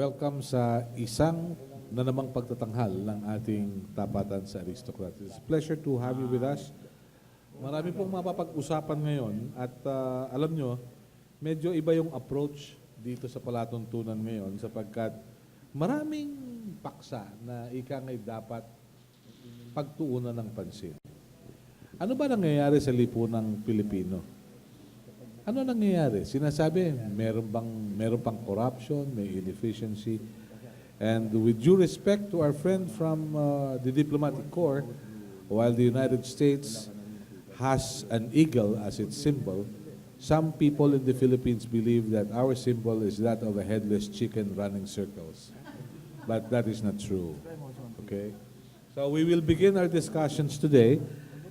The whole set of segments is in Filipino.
Welcome sa isang na namang pagtatanghal ng ating tapatan sa Aristocrat. It's a pleasure to have you with us. Marami pong mapapag-usapan ngayon at alam nyo, medyo iba yung approach dito sa palatuntunan ngayon sapagkat maraming paksa na ika ngay dapat pagtuunan ng pansin. Ano ba nangyayari sa lipunang Pilipino? Ano nangyayari? Sinasabi, meron pang corruption, may inefficiency. And with due respect to our friend from the diplomatic corps, while the United States has an eagle as its symbol, some people in the Philippines believe that our symbol is that of a headless chicken running circles. But that is not true. Okay? So we will begin our discussions today.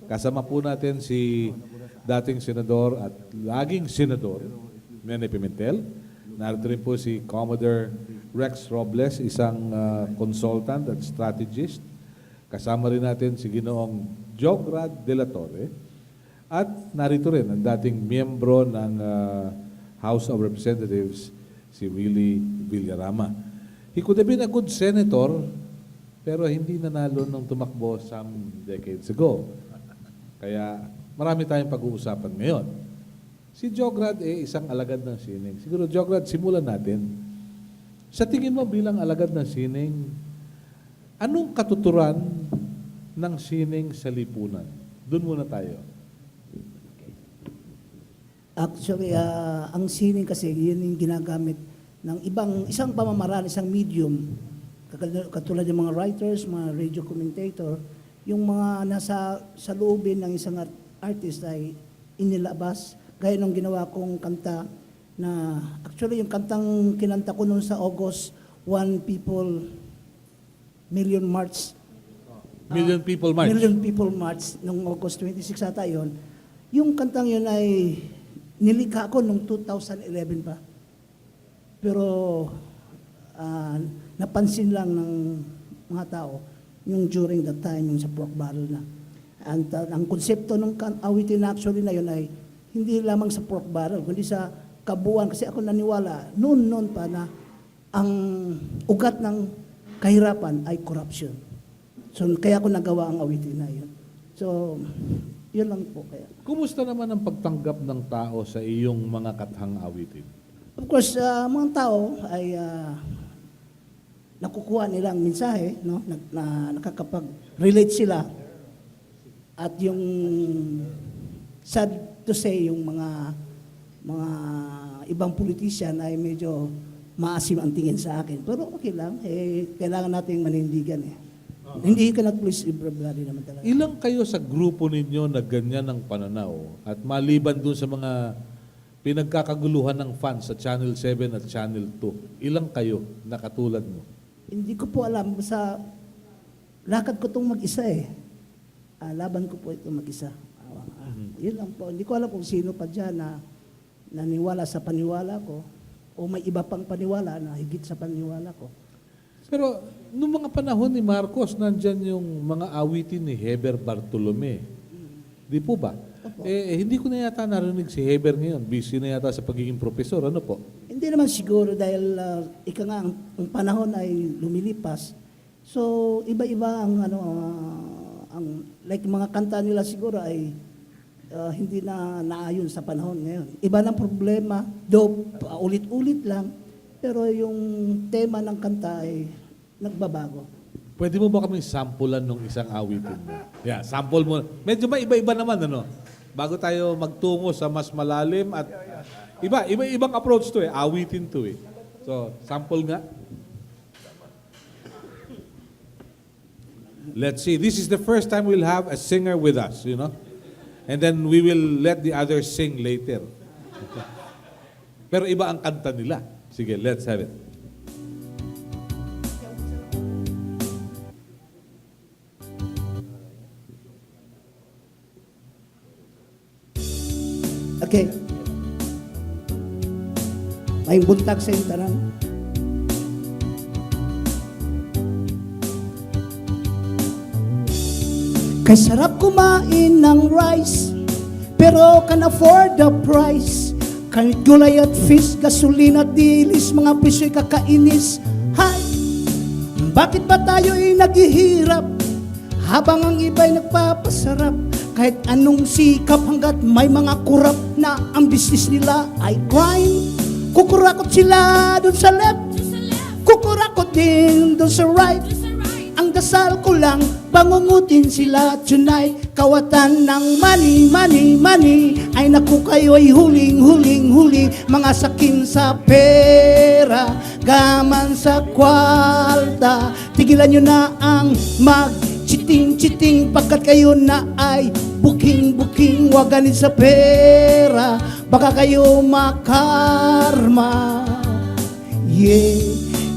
Kasama po natin si dating senador at laging senador, Nene Pimentel. Narito rin po si Commodore Rex Robles, isang consultant at strategist. Kasama rin natin si Ginoong Jograd de la Torre. At narito rin ang dating miyembro ng House of Representatives, si Willie Villarama. He could have been a good senator, pero hindi nanalo nung tumakbo some decades ago. Kaya marami tayong pag-uusapan ngayon. Si Jograd isang alagad ng sining. Siguro, Jograd, simulan natin. Sa tingin mo bilang alagad ng sining, anong katuturan ng sining sa lipunan? Doon muna tayo. Actually, ang sining kasi, yun yung ginagamit ng isang pamamaraan, isang medium. Katulad ng mga writers, mga radio commentator, yung mga nasa sa loobin ng isang artist ay inilabas. Gaya nung ginawa kong kanta na, actually yung kantang kinanta ko noon sa August 1 Million March. Million People March. Million People March, noong August 26 ata yun. Yung kantang yun ay nilikha ko noong 2011 pa. Pero napansin lang ng mga tao yung during that time, yung sa pork barrel na. And ang konsepto ng awitin actually na yun ay hindi lamang sa pork barrel, kundi sa kabuuan. Kasi ako naniwala, noon pa na ang ugat ng kahirapan ay corruption. So kaya ako nagawa ang awitin na yun. So, yun lang po kaya. Kumusta naman ang pagtanggap ng tao sa iyong mga kathang awitin? Of course, mga tao ay nakukuha nilang mensahe, no? Nakakapag-relate sila. At yung sad to say, yung mga ibang politician ay medyo maasim ang tingin sa akin. Pero okay lang, kailangan nating manindigan eh. Hindi ka please everybody naman talaga. Ilang kayo sa grupo ninyo na ganyan ng pananaw at maliban dun sa mga pinagkakaguluhan ng fans sa Channel 7 at Channel 2, ilang kayo na katulad mo? Hindi ko po alam. Sa lakad ko itong mag-isa eh. Laban ko po ito mag-isa. Yun lang po. Hindi ko alam kung sino pa dyan na naniwala sa paniwala ko o may iba pang paniwala na higit sa paniwala ko. Pero noong mga panahon ni Marcos, nandyan yung mga awitin ni Heber Bartolome. Di po ba? Hindi ko na yata narinig si Heber ngayon. Busy na yata sa pagiging profesor. Ano po? Hindi naman siguro dahil ika nga ang panahon ay lumilipas. So iba-iba ang like mga kanta nila siguro ay hindi na naayon sa panahon ngayon. Iba ng problema, though ulit-ulit lang, pero yung tema ng kanta ay nagbabago. Pwede mo ba kami sampulan ng isang awitin mo? Yeah, sample mo. Medyo may iba-iba naman, ano? Bago tayo magtungo sa mas malalim at iba-ibang approach to eh. Awitin to eh. So, sample nga. Let's see. This is the first time we'll have a singer with us, you know? And then we will let the others sing later. Pero iba ang kanta nila. Sige, let's have it. Okay. May buntag sa intaran. Kay sarap kumain ng rice, pero can afford the price. Kahit gulay at fish, gasolina at dilis, mga piso'y kakainis. Bakit ba tayo'y naghihirap habang ang iba'y nagpapasarap? Kahit anong sikap hanggat may mga kurap na ang business nila ay crime. Kukurakot sila dun sa left, kukurakot din dun sa right. Ang dasal ko lang, bangungutin sila tonight. Kawatan ng money, money, money. Ay naku kayo'y huling, huling, huli. Mga sakin sa pera, gaman sa kwarta. Tigilan nyo na ang mag-chiting-chiting pagkat kayo na ay booking-booking. Wag ganit sa pera, baka kayo makarma. Yeah,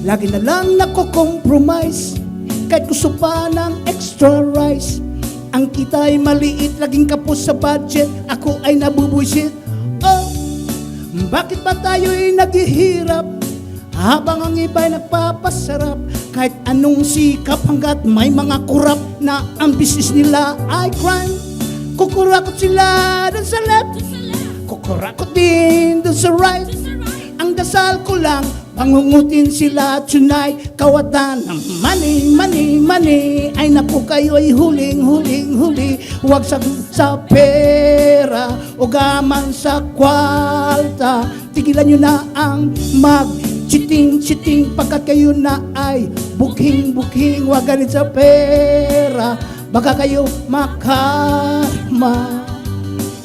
lagi na lang nako-compromise. Kahit gusto pa ng extra rice. Ang kita ay maliit, laging kapos sa budget. Ako ay nabubuisit. Oh, bakit ba tayo'y naghihirap habang ang iba'y nagpapasarap? Kahit anong sikap hanggat may mga kurap na ang business nila ay crime. Kukurakot sila dun sa left, kukurakot din dun sa right. Ang dasal ko lang, pangungutin sila tonight. Kawatan ng money, money, money. Ay naku kayo'y huling, huling, huli. Huwag sa pera o gaman sa kwarta. Tigilan nyo na ang mag-chiting-chiting pagkat kayo na ay booking-booking. Huwag ganit sa pera, baka kayo makarma.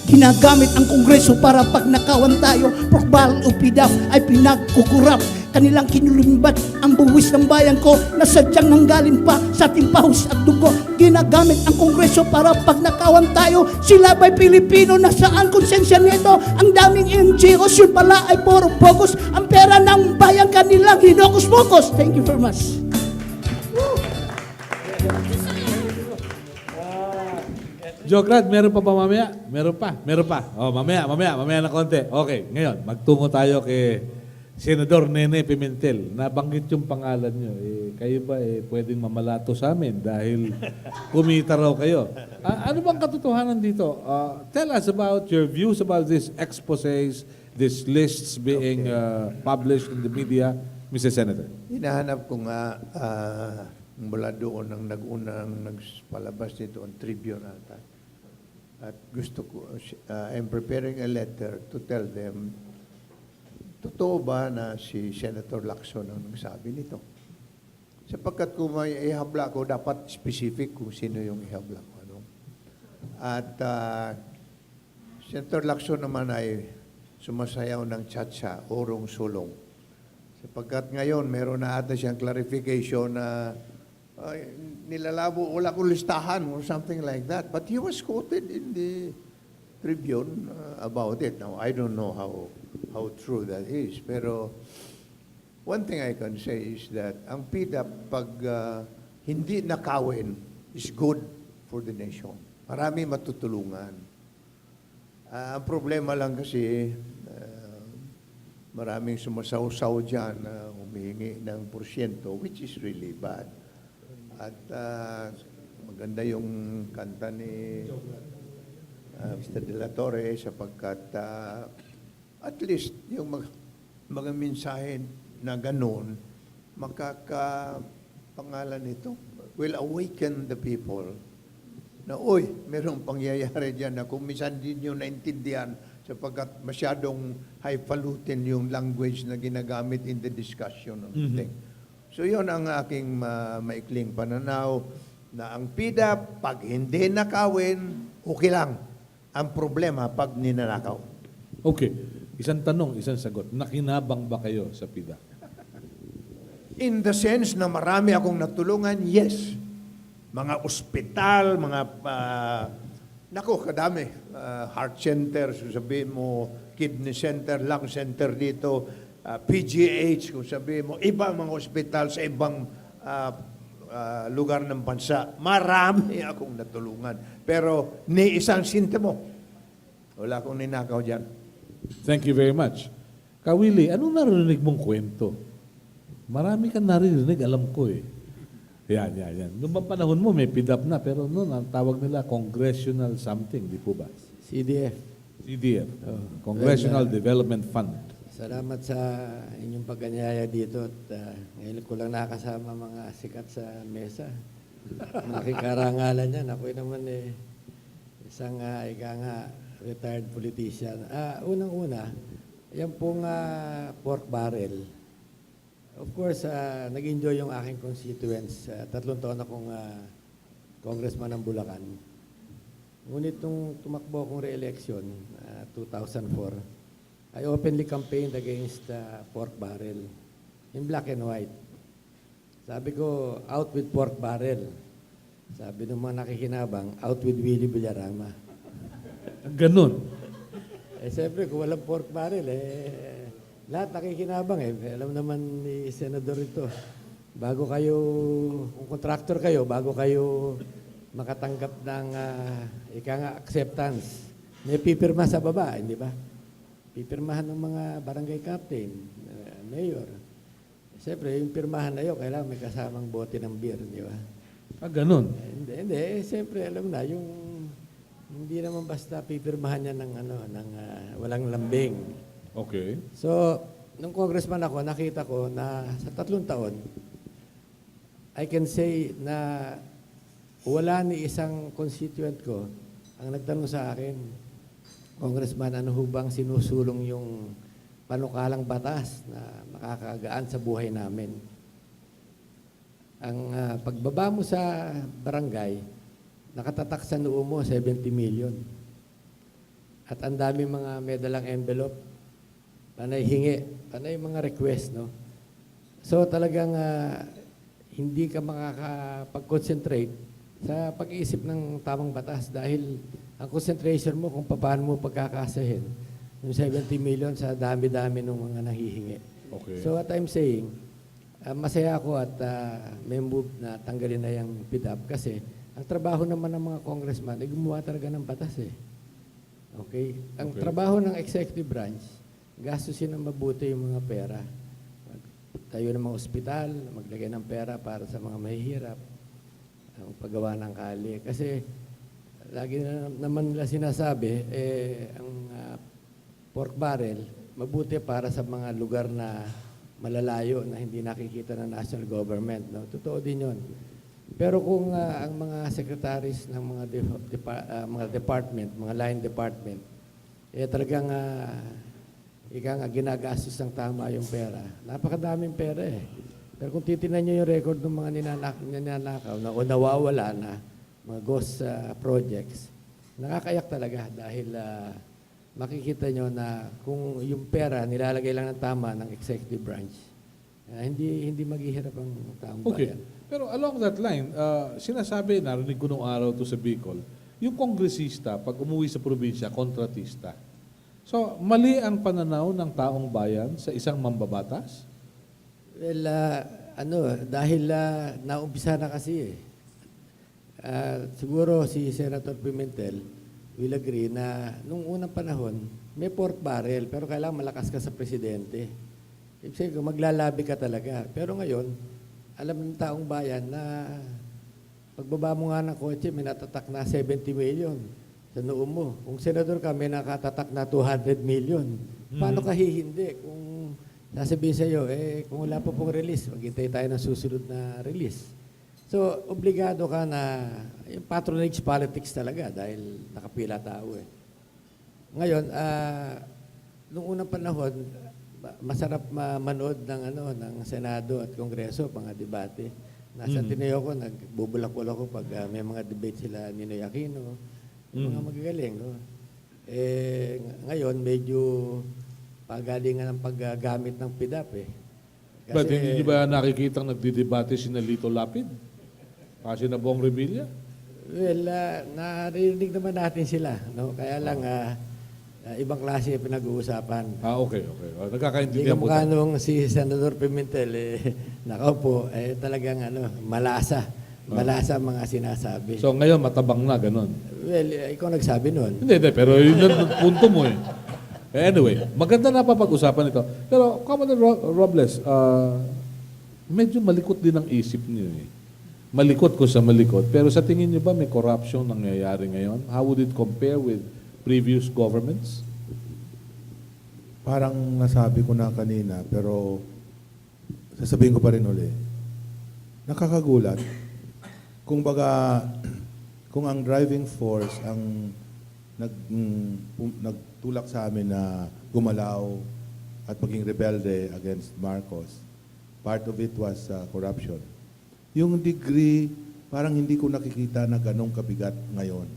Ginagamit ang Kongreso para pag nakawan tayo, Prokbal o PDAF ay pinagkukurap. Kanilang kinulumbat ang buwis ng bayan ko na sadyang nanggaling pa sa ating pahus at dugo. Ginagamit ang Kongreso para pag nakawan tayo, sila ba'y Pilipino? Nasaan konsensya nito? Ang daming NGOs, yun pala ay puro bogus. Ang pera ng bayan kanilang hinokus-pokus. Thank you very much. Jograd, meron pa ba mamaya? Meron pa. Oh, mamaya na konti. Okay, ngayon, magtungo tayo kay Senador Nene Pimentel. Nabanggit yung pangalan nyo. Kayo ba pwedeng mamalato sa amin dahil kumita raw kayo? Ano bang katotohanan dito? Tell us about your views about these exposés, these lists being published in the media, Mr. Senator. Hinahanap ko nga mula doon ang nag-unang nagpalabas nito ang Tribune ata. At gusto ko, I'm preparing a letter to tell them, totoo ba na si Senator Lacson ang nagsabi nito? Sapagkat kung may ihabla ko, dapat specific kung sino yung ihabla ko. Ano? At Senator Lacson naman ay sumasayaw ng cha-cha, orong sulong. Sapagkat ngayon, meron na ata siyang clarification na nilalabo, wala kong listahan or something like that. But he was quoted in the Tribune about it. Now, I don't know how true that is. Pero one thing I can say is that ang PDAP, pag hindi nakawin, is good for the nation. Marami matutulungan. Ang problema lang kasi, maraming sumasaw-saw dyan na humihingi ng porsyento, which is really bad. At maganda yung kanta ni Mr. De La Torre sapagkat at least yung mga mensahe na ganun, makakapangalan nito, will awaken the people na, uy, merong pangyayari dyan na kung minsan din nyo naintindihan sapagkat masyadong highfalutin yung language na ginagamit in the discussion of the thing. So yun ang aking maikling pananaw na ang PDAP, pag hindi nakawin, okay lang. Ang problema, pag ninanakaw. Okay. Isang tanong, isang sagot. Nakinabang ba kayo sa PDAP? In the sense na marami akong natulungan, yes. Mga ospital, mga, kadami. Heart center, sabihin mo, kidney center, lung center dito, PGH, kung sabihin mo, ibang mga ospital sa ibang lugar ng bansa. Marami akong natulungan. Pero ni isang sintimo, wala akong ninakaw dyan. Thank you very much. Kawili, anong narinig mong kwento? Marami kang narinig, alam ko eh. Yan. Noong bang panahon mo, may PDAP na, pero noon, ang tawag nila, Congressional something, di po ba? CDF. CDF, Congressional Development Fund. Salamat sa inyong pagkanyaya dito at ngayon ko lang nakasama mga sikat sa mesa. Nakikarangalan yan. Ako naman isang ika nga retired politician. Unang-una, yan pong pork barrel. Of course, nag-enjoy yung aking constituents. 3 taon akong congressman ng Bulacan. Ngunit nung tumakbo akong re-election, 2004, I openly campaigned against pork barrel in black and white. Sabi ko, out with pork barrel. Sabi ng mga nakikinabang, out with Willie Villarama. Ganun. Siyempre, kung walang pork barrel, lahat nakikinabang Alam naman ni Senador ito, bago kayo, kung contractor kayo, bago kayo makatanggap ng acceptance, may pipirma sa baba, hindi ba? Pipirmahan ng mga barangay captain, mayor. Siyempre, yung pirmahan na yun, kailangan may kasamang bote ng beer, di ba? Ganun. Hindi. Siyempre, alam na, yung hindi naman basta pipirmahan niya ng, walang lambing. Okay. So, nung congressman ako, nakita ko na sa 3 taon, I can say na wala ni isang constituent ko ang nagtanong sa akin, Congressman, ano hubang sinusulong yung panukalang batas na makakagaan sa buhay namin? Ang pagbaba mo sa barangay, nakatatak sa noo mo 70 million. At ang dami mga medalang envelope, panay hingi, panay mga request, no? So talagang hindi ka makakapag-concentrate sa pag-iisip ng tamang batas dahil ang concentration mo kung paano mo pagkakasahin yung 70 million sa dami-dami ng mga nahihingi. Okay. So what I'm saying, masaya ako at may move na tanggalin na yung PDAP kasi ang trabaho naman ng mga congressman ay gumawa talaga ng batas Okay? Ang trabaho ng executive branch, gastusin ng mabuti yung mga pera. Tayo ng mga ospital, maglagay ng pera para sa mga mahihirap, ang paggawa ng kali. Kasi lagi na naman nila sinasabi, ang pork barrel, mabuti para sa mga lugar na malalayo na hindi nakikita ng national government. No? Totoo din yun. Pero kung ang mga secretaries ng mga department, mga line department, talagang ginagastos ng tama yung pera. Napakadaming pera Pero kung titingnan nyo yung record ng mga ninanakaw na o nawawala na, mga ghost projects, nakakayak talaga dahil makikita nyo na kung yung pera nilalagay lang ng tama ng executive branch, hindi maghihirap ang taong Okay. bayan. Pero along that line, sinasabi, narinig ko nung araw to sa Bicol, yung kongresista, pag umuwi sa probinsya, kontratista. So, mali ang pananaw ng taong bayan sa isang mambabatas? Well, dahil naumpisa na kasi siguro si Senator Pimentel will agree na nung unang panahon, may pork barrel, pero kailangan malakas ka sa presidente. Ibig sabihin, maglalabi ka talaga. Pero ngayon, alam ng taong bayan na pagbaba mo nga ng kotse, may natatak na 70 million sa noo mo. Kung senador ka, may nakatatak na 200 million. Paano ka hihindi kung sasabihin sa iyo, kung wala pa pong release, maghintay tayo ng susunod na release. So, obligado ka na, yung patronage politics talaga dahil nakapila tao Ngayon, nung unang panahon, masarap manood ng Senado at Kongreso, mga debate. Nasa Tineo ko, nagbubulak-bulak ko pag may mga debate sila Ninoy Aquino, yung mga magagaling. No? Ngayon, medyo pagalingan ng paggamit ng PDAP But hindi ba nakikita nagdidebate si Lito Lapid? Kasi na Bong Revilla? Well, narinig naman natin sila. No? Kaya lang, ibang klase yung pinag-uusapan. Okay. Hindi Nagkakaintindihan ka po mukha tayo. nung si Senador Pimentel, nakaupo, talagang malasa. Malasa ang mga sinasabi. So ngayon, matabang na, ganun. Well, ikaw nagsabi nun. Hindi, pero yun ang punto mo Anyway, maganda na papag-usapan ito. Pero, Commodore Robles, medyo malikot din ang isip niyo Malikot ko sa malikot. Pero sa tingin niyo ba may corruption nangyayari ngayon? How would it compare with previous governments? parang nasabi ko na kanina, pero sasabihin ko pa rin uli. Nakakagulat. Kung baga, kung ang driving force ang nagtulak sa amin na gumalaw at maging rebelde against Marcos, part of it was corruption. Yung degree, parang hindi ko nakikita na ganong kabigat ngayon.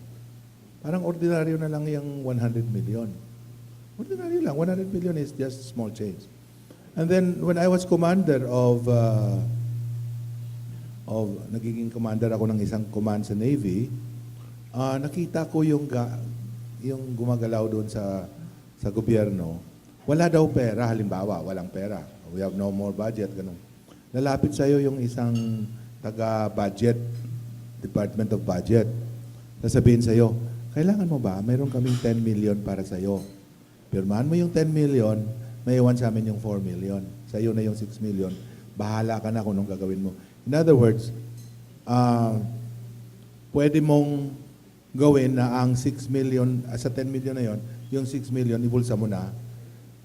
Parang ordinaryo na lang yung 100 million. Ordinaryo lang. 100 million is just small change. And then, when I was commander nagiging commander ako ng isang command sa Navy, nakita ko yung gumagalaw doon sa gobyerno. Wala daw pera, halimbawa, walang pera. We have no more budget, ganun. Lalapit sa'yo yung isang taga-budget, Department of Budget. Sasabihin sa'yo, kailangan mo ba? Mayroon kaming 10 million para sa'yo. Pirmahan mo yung 10 million, may iwan sa amin yung 4 million. Sa'yo na yung 6 million. Bahala ka na kung anong gagawin mo. In other words, pwede mong gawin na ang 6 million, sa 10 million na yon, yung 6 million, ibulsa mo na.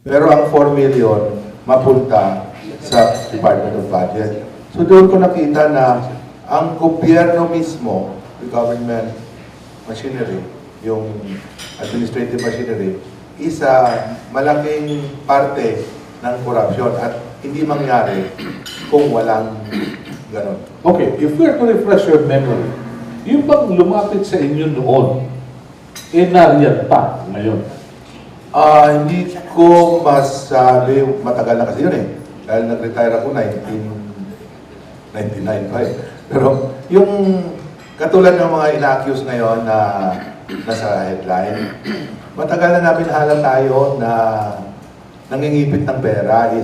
Pero ang 4 million, mapunta sa Department of Budget. So doon ko nakita na ang gobyerno mismo, the government machinery, yung administrative machinery, isa malaking parte ng corruption at hindi mangyari kung walang ganon. Okay, if we are to refresh your memory, yung bang lumapit sa inyo noon, nariyan pa ngayon? Hindi ko masabi, matagal na kasi yun eh. Dahil nag-retire ako 1999 pa eh. Pero yung katulad ng mga ina-accuse ngayon na nasa headline, matagal na namin halang tayo na nangingipit ng pera.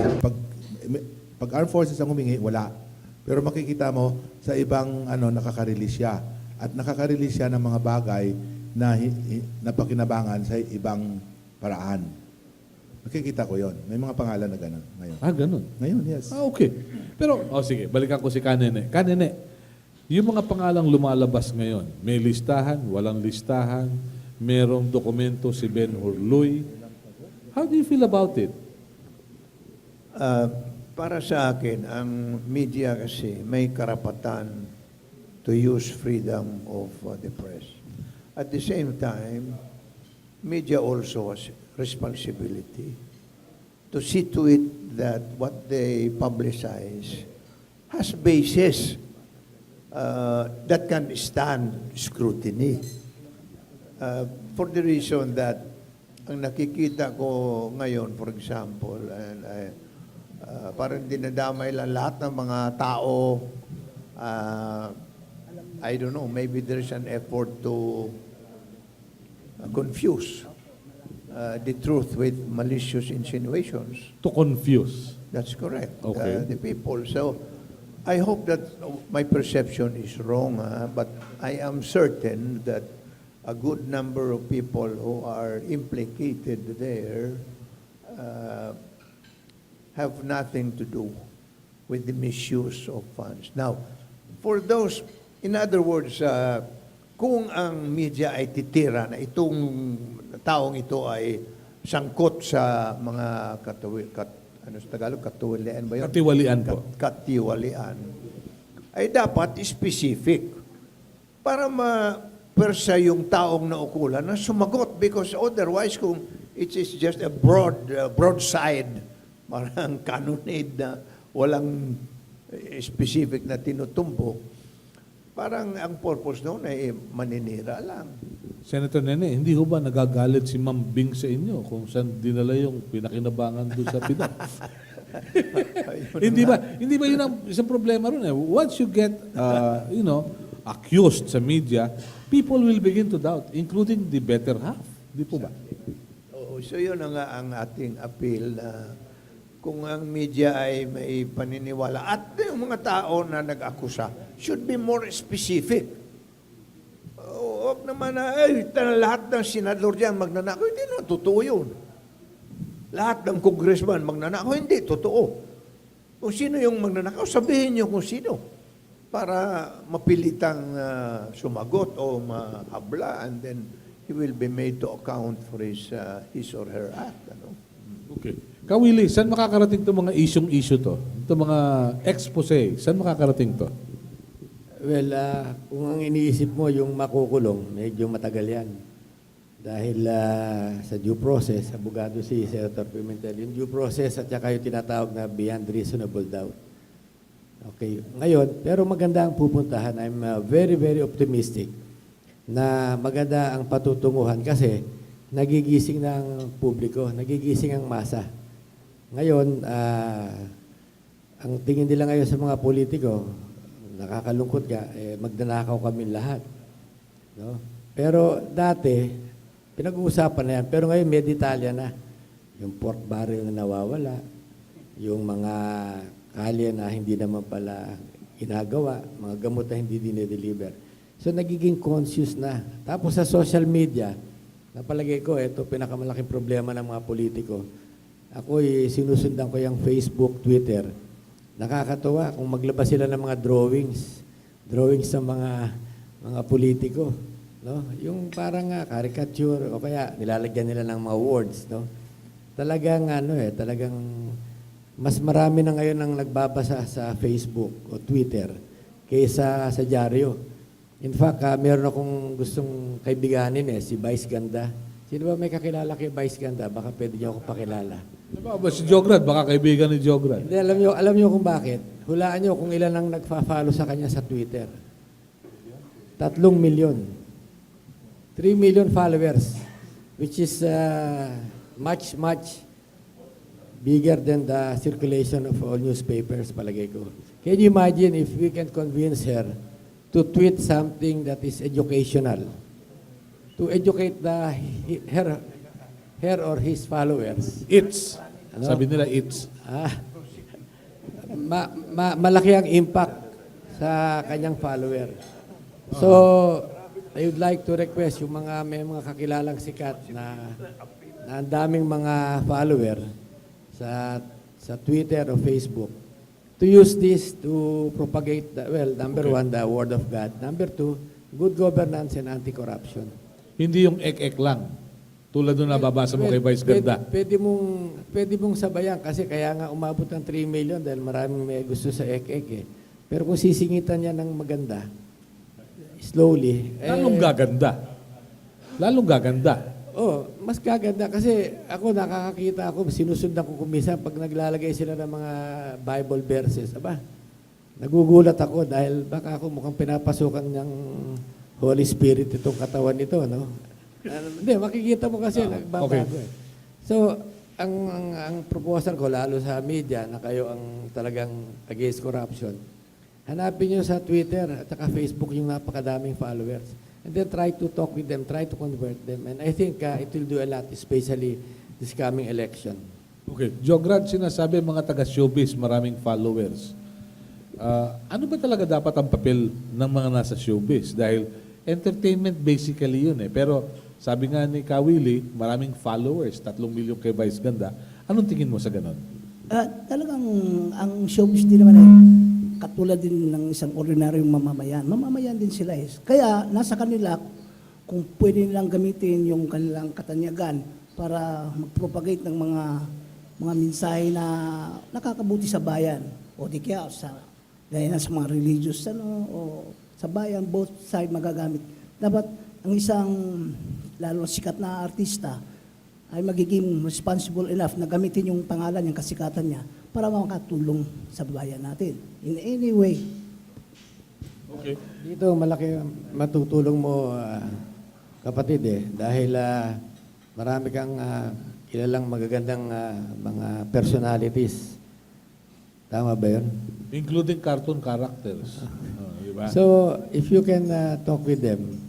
Pag armed forces ang humingi, wala. Pero makikita mo, sa ibang nakaka-release siya. At nakaka-release siya ng mga bagay na napakinabangan sa ibang paraan. Nakikita ko yon. May mga pangalan na gano'n ngayon. Ganun. Ngayon, yes. Okay. Pero, sige, balikan ko si Kanene. Kanene, yung mga pangalang lumalabas ngayon, may listahan, walang listahan, merong dokumento si Ben Hurluy. How do you feel about it? Para sa akin, ang media kasi may karapatan to use freedom of the press. At the same time, media also has responsibility to see to it that what they publicize has basis that can stand scrutiny. For the reason that ang nakikita ko ngayon, for example, and parang dinadamay lang lahat ng mga tao. I don't know, maybe there's an effort to confuse the truth with malicious insinuations. To confuse. That's correct. Okay. The people. So I hope that my perception is wrong, but I am certain that a good number of people who are implicated there have nothing to do with the misuse of funds. Now, for those, in other words, kung ang media ay titira na itong taong ito ay sangkot sa mga katiwalian ba yun? Katiwalian po. Katiwalian. Ay dapat specific para ma-persa yung taong naukulan na sumagot, because otherwise kung it is just a broadside, parang cannonade na walang specific na tinutumbok, parang ang purpose noon ay maninira lang. Senator Nene, hindi ho ba nagagalit si Ma'am Bing sa inyo kung saan dinala yung pinakinabangan doon sa PIDA? Hindi ba yun ang isang problema ron eh? Once you get, accused sa media, people will begin to doubt, including the better half. Di po ba? Oo, so yun ang ating appeal na kung ang media ay may paniniwala at yung mga tao na nag-akusa should be more specific. Huwag naman na, lahat ng senador dyan magnanakaw. Hindi naman totoo yun. Lahat ng congressman magnanakaw. Hindi totoo. Kung sino yung magnanakaw, sabihin nyo kung sino. Para mapilitang sumagot o mahabla, and then he will be made to account for his or her act. Ano? Okay. Kawili, saan makakarating itong mga issue to? Itong mga expose, saan makakarating to? Well, kung ang iniisip mo yung makukulong, medyo matagal yan. Dahil sa due process, abogado si Senator Pimentel, yung due process at saka yung tinatawag na beyond reasonable doubt. Okay, ngayon, pero maganda ang pupuntahan. I'm very, very optimistic na maganda ang patutunguhan kasi nagigising ng publiko, nagigising ang masa. Ngayon, ang tingin nila ngayon sa mga politiko, nakakalungkot ka, magdanakaw kami lahat. No? Pero dati, pinag-uusapan na yan, pero ngayon may detalya na. Yung pork barrel na nawawala, yung mga kalye na hindi naman pala ginagawa, mga gamot na hindi dinideliver. So nagiging conscious na. Tapos sa social media, napalagay ko, ito pinakamalaking problema ng mga politiko. Ako'y sinusundan ko yung Facebook, Twitter. Nakakatuwa kung maglabas sila ng mga drawings sa mga politiko. No? Yung parang caricature o kaya nilalagyan nila ng mga words. No? Talagang talagang mas marami na ngayon ang nagbabasa sa Facebook o Twitter kaysa sa dyaryo. In fact, meron akong gustong kaibiganin si Vice Ganda. Sino ba may kakilala kay Vice Ganda? Baka pwede niyo ako pakilala. Diba, ba si Jograd, baka kaibigan ni Jograd. Hindi, alam niyo kung bakit. Hulaan niyo kung ilan ang nagfa-follow sa kanya sa Twitter. 3 milyon. 3 million followers, which is much bigger than the circulation of all newspapers, palagay ko. Can you imagine if we can convince her to tweet something that is educational, to educate her or his followers? It's. Ano? Sabi nila, it's. Malaki ang impact sa kanyang follower. So, I would like to request yung may mga kakilalang sikat na ang daming mga follower sa Twitter o Facebook to use this to propagate, number one, the word of God. Number two, good governance and anti-corruption. Hindi yung ek-ek lang. Tulad nung nababasa mo kay Vice Ganda. Pwede mong sabayan kasi kaya nga umabot ng 3 million dahil maraming may gusto sa ek-ek. Pero kung sisingitan niya ng maganda, slowly. Lalong gaganda. Lalong gaganda. Mas gaganda kasi ako nakakakita ako, sinusundan ko kumisa pag naglalagay sila ng mga Bible verses. Nagugulat ako dahil baka ako mukhang pinapasukan ng Holy Spirit itong katawan nito, no? Hindi, makikita mo kasi nagbabago. Okay. So, ang proposal ko lalo sa media na kayo ang talagang against corruption, hanapin nyo sa Twitter at saka Facebook yung napakadaming followers. And then try to talk with them, try to convert them. And I think it will do a lot, especially this coming election. Okay. Jograd, sinasabi mga taga-showbiz, maraming followers. Ano ba talaga dapat ang papel ng mga nasa showbiz? Dahil entertainment basically yun Pero sabi nga ni Kawili, maraming followers, 3 milyon kay Vice Ganda. Anong tingin mo sa ganon? Talagang ang showbiz din naman ay katulad din ng isang ordinaryong mamamayan. Mamamayan din sila Kaya nasa kanila kung pwede nilang gamitin yung kanilang katanyagan para mag-propagate ng mga mensahe na nakakabuti sa bayan o di kaya sa mga religious o sa bayan, both side magagamit. Dapat ang isang lalo sikat na artista ay magiging responsible enough na gamitin yung pangalan, yung kasikatan niya para makatulong sa bayan natin. In any way. Okay. Dito malaki matutulong mo, kapatid dahil marami kang kilalang magagandang mga personalities. Tama ba yun? Including cartoon characters. Diba? So, if you can talk with them,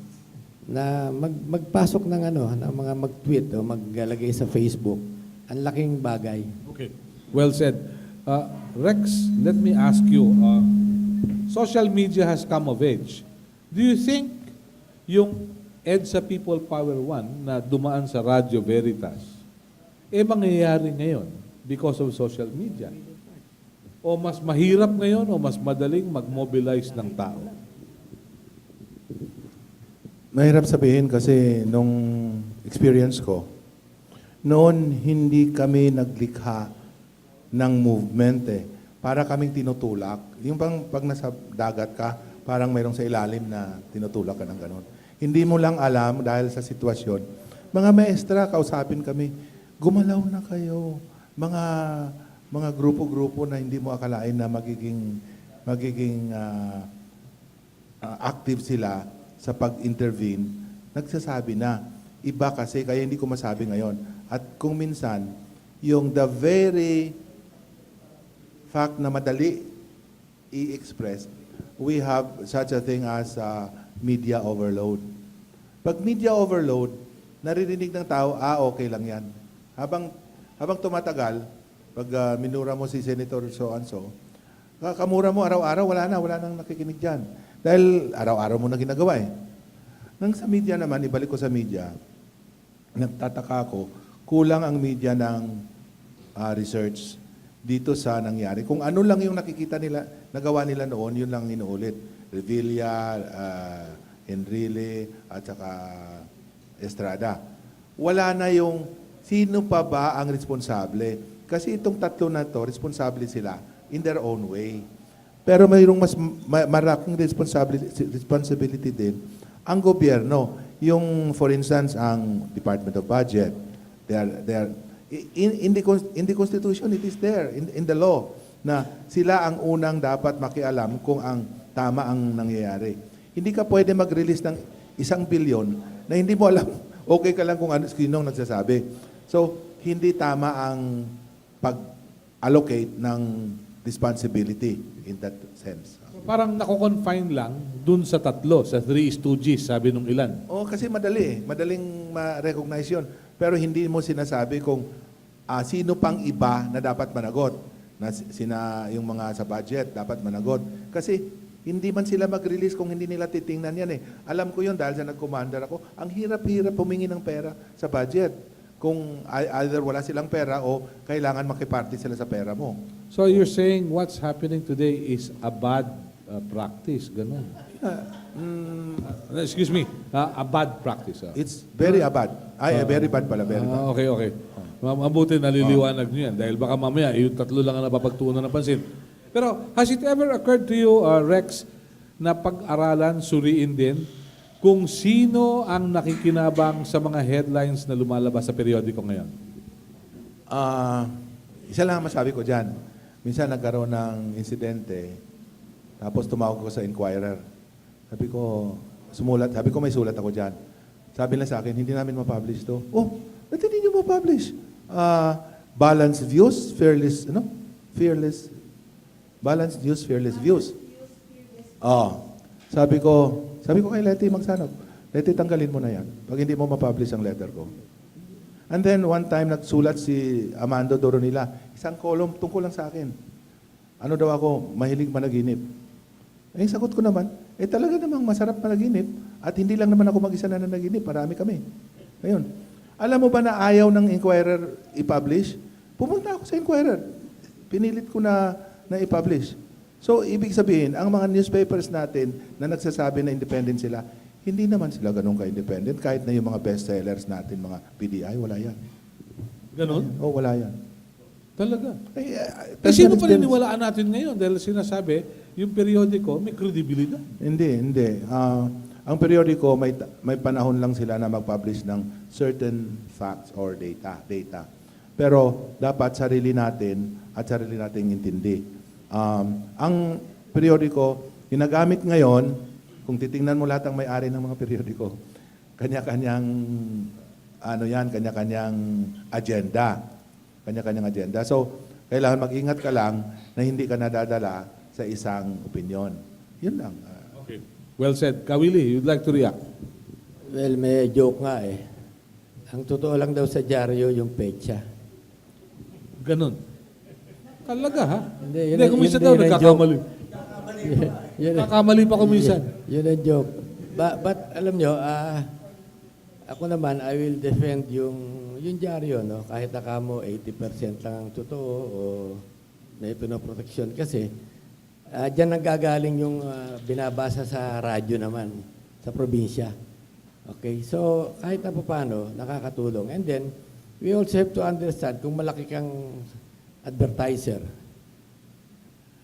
na magpasok ng ng mga mag-tweet o maglalagay sa Facebook, ang laking bagay. Okay. Well said. Rex, let me ask you, social media has come of age. Do you think yung EDSA People Power 1 na dumaan sa Radyo Veritas, mangyayari ngayon because of social media? O mas mahirap ngayon o mas madaling mag-mobilize ng tao? Mahirap sabihin kasi nung experience ko, noon hindi kami naglikha ng movement eh. Para kaming tinutulak. Yung pag nasa dagat ka, parang mayroong sa ilalim na tinutulak ka ng ganon. Hindi mo lang alam dahil sa sitwasyon. Mga maestra, kausapin kami, gumalaw na kayo. Mga grupo-grupo na hindi mo akalain na magiging active sila sa pag-intervene, nagsasabi na. Iba kasi, kaya hindi ko masabi ngayon. At kung minsan, yung the very fact na madali i-express, we have such a thing as media overload. Pag media overload, naririnig ng tao, okay lang yan. Habang tumatagal, pag minura mo si Senator so-and-so, kakamura mo araw-araw, wala nang nakikinig dyan. Dahil araw-araw mo na ginagawa eh. Nang sa media naman, ibalik ko sa media, nagtataka ako, kulang ang media ng research dito sa nangyari. Kung ano lang yung nakikita nila, nagawa nila noon, yun lang inuulit. Revilla, Enrile, at saka Estrada. Wala na yung sino pa ba ang responsable. Kasi itong tatlo na to, responsable sila in their own way. Pero mayroong mas maraking responsibility din ang gobyerno. Yung, for instance, ang Department of Budget, they are in the Constitution, it is there, in the law, na sila ang unang dapat makialam kung ang tama ang nangyayari. Hindi ka pwede mag-release ng 1 billion na hindi mo alam, okay ka lang kung sinong nagsasabi. So, hindi tama ang pag-allocate ng responsibility in that sense. Parang nako-confine lang dun sa tatlo, sa 3 stooges, sabi nung ilan. Kasi madali eh. Madaling ma-recognize yun. Pero hindi mo sinasabi kung sino pang iba na dapat managot. Yung mga sa budget dapat managot. Kasi hindi man sila mag-release kung hindi nila titingnan yan eh. Alam ko yun dahil sa nag-commander ako, ang hirap-hirap humingi ng pera sa budget. Kung either wala silang pera o kailangan makiparty sila sa pera mo. So you're saying what's happening today is a bad practice, ganun. Excuse me, a bad practice. It's very bad. Very bad pala, very bad. Okay. Mabuti naliliwanag nyo yan dahil baka mamaya yung tatlo lang ang napapagtuunan ng pansin. Pero has it ever occurred to you, Rex, na pag-aralan, suriin din kung sino ang nakikinabang sa mga headlines na lumalabas sa periodiko ngayon? Isa lang ang masabi ko dyan. Minsan nagkaroon ng insidente, tapos tumawag ko sa Inquirer. Sabi ko, may sulat ako dyan. Sabi nila sa akin, hindi namin ma-publish to. Ba't hindi nyo ma-publish? Balanced views, fearless. Balanced views, fearless views. Sabi ko kay Leti Magsanok, Leti, tanggalin mo na yan pag hindi mo ma-publish ang letter ko. And then, one time, nagsulat si Amando Doronila, isang column tungkol lang sa akin. Ano daw ako, mahilig managinip. Sagot ko naman, talaga namang masarap managinip at hindi lang naman ako mag-isa na nanaginip, marami kami. Ngayon, alam mo ba na ayaw ng Inquirer i-publish? Pumunta ako sa Inquirer. Pinilit ko na i-publish. So, ibig sabihin, ang mga newspapers natin na nagsasabi na independent sila, hindi naman sila ganun ka-independent. Kahit na yung mga bestsellers natin, mga PDI, wala yan. Ganun? Wala yan. Talaga? Sino paniniwalaan natin ngayon? Dahil sinasabi, yung periodiko may kredibilidad. Hindi. Ang periodiko, may panahon lang sila na mag-publish ng certain facts or data. Pero dapat sarili natin at sarili nating intindi. Ang periodiko, ginagamit ngayon, kung titingnan mo lahat ng may-ari ng mga periodiko, kanya-kanyang agenda. Kanya-kanyang agenda. So, kailangan mag-ingat ka lang na hindi ka nadadala sa isang opinion. Yun lang. Okay. Well said. Kawili, you'd like to react? Well, may joke nga eh. Ang totoo lang daw sa dyaryo yung petsa. Ganun. Talaga, ha? Hindi, kuminsan yun daw, ang nagkakamali. Yun Nagkakamali pa kuminsan. Yun ang joke. But alam nyo, ako naman, I will defend yung dyaryo, no? Kahit akamo 80% lang ang totoo o may pinoproteksyon. Kasi, dyan nanggagaling yung binabasa sa radyo naman, sa probinsya. Okay? So, kahit na paano, nakakatulong. And then, we also have to understand kung malaki kang advertiser.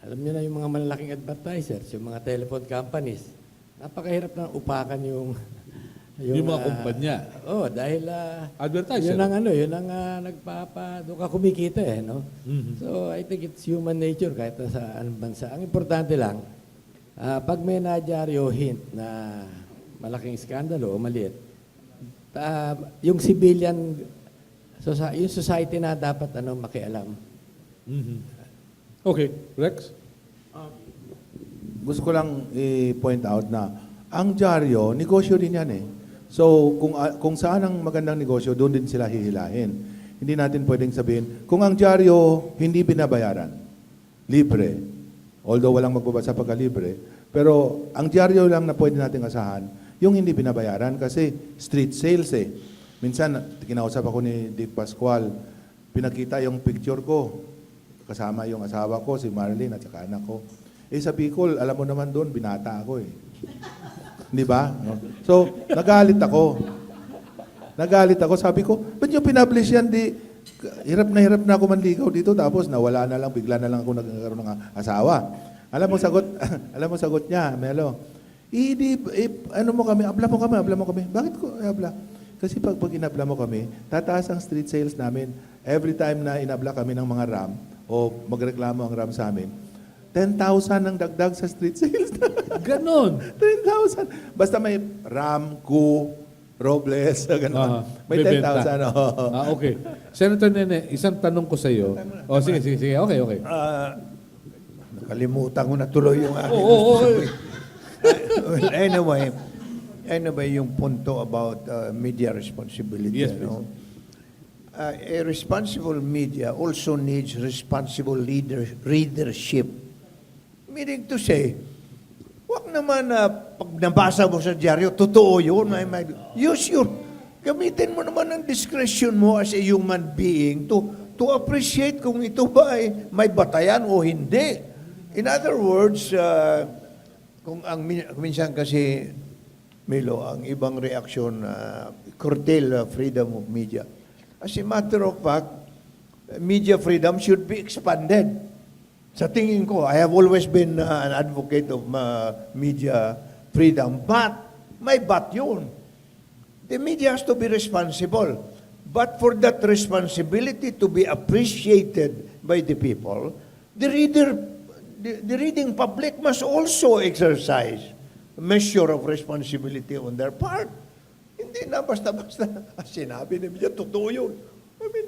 Alam niyo na yung mga malalaking advertisers, yung mga telephone companies. Napakahirap na upakan yung Yung mga kumpanya. dahil Advertiser. yun ang doon ka kumikita no? Mhm. So, I think it's human nature kahit sa anong bansa. Ang importante lang, pag may nadyaryo hint na malaking skandalo o maliit, yung civilian, yung society na dapat makialam. Mhm. Okay, Rex? Gusto ko lang i-point out na ang dyaryo, negosyo din yan eh. So, kung saan ang magandang negosyo, doon din sila hihilahin. Hindi natin pwedeng sabihin, kung ang dyaryo hindi binabayaran, libre, although walang magbabasa pagka libre, pero ang dyaryo lang na pwede nating asahan, yung hindi binabayaran kasi street sales eh. Minsan, kinausap ako ni Dick Pascual, pinakita yung picture ko, kasama yung asawa ko, si Marlene at saka anak ko. Sa Bicol, alam mo naman doon, binata ako eh. Di ba? No? So, nagalit ako. Sabi ko, ba't nyo pinablish yan? Hirap na ako manligaw dito, tapos nawala na lang, bigla na lang ako nagkaroon ng asawa. Alam mo sagot niya, Melo. Ano mo kami, abla mo kami. Bakit ko abla? Kasi pag inabla mo kami, tataas ang street sales namin. Every time na inabla kami ng mga RAM, o magreklamo ang RAM sa amin, 10,000 ang dagdag sa street sales na. Ganon. 10,000. Basta may RAM, Ku, Robles, gano'n. May bebenta. 10,000. Okay. Senator Nene, isang tanong ko sa iyo. Sige. Okay. Nakalimutan ko na tuloy yung aking Well, anyway, yung punto about media responsibility. Yes, please. A responsible media also needs responsible readership. Meaning to say, wag naman pag nabasa mo sa dyaryo, totoo yun. Gamitin mo naman ang discretion mo as a human being to appreciate kung ito ba ay may batayan o hindi. In other words, minsan kasi, Milo, ang ibang reaksyon, curtail freedom of media. As a matter of fact, media freedom should be expanded. Sa tingin ko, I have always been an advocate of media freedom, but may but yun. The media has to be responsible. But for that responsibility to be appreciated by the people, the reading public must also exercise a measure of responsibility on their part. Hindi na basta-basta sinabi ni media, totoo yun. I mean,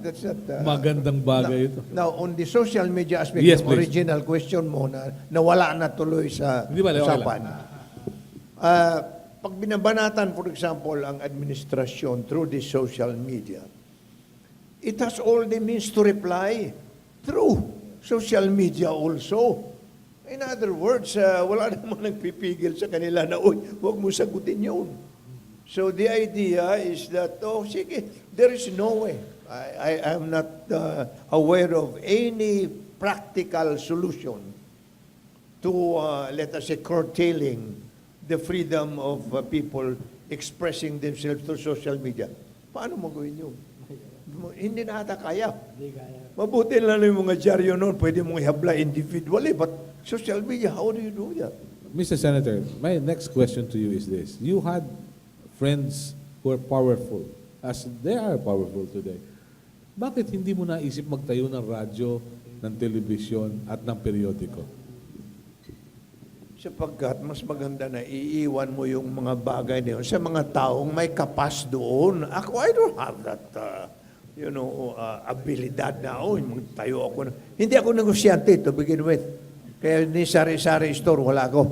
that's not... Magandang bagay ito. Now, on the social media aspect, Yes, yung please. original question mo na nawala na tuloy sa Hindi ba, okay usapan. Pag binabanatan, for example, ang administrasyon through the social media, it has all the means to reply through social media also. In other words, wala namang nagpipigil sa kanila na, huwag mo sagutin yun. So the idea is that, sige, there is no way. I am not aware of any practical solution to, let us say, curtailing the freedom of people expressing themselves through social media. Paano mo gawin yun? Hindi na ata kaya. Mabuti lang yung mga dyaryo noon, pwede mong ihabla individually, but social media, how do you do that? Mr. Senator, my next question to you is this. You had friends who are powerful, as they are powerful today. Bakit hindi mo naisip magtayo ng radyo, ng telebisyon, at ng periodiko? Sapagkat mas maganda na iiwan mo yung mga bagay na yun sa mga taong may kapas doon. Ako, I don't have that, abilidad na, magtayo ako na. Hindi ako negosyante to begin with. Kaya ni sari-sari store, wala ako.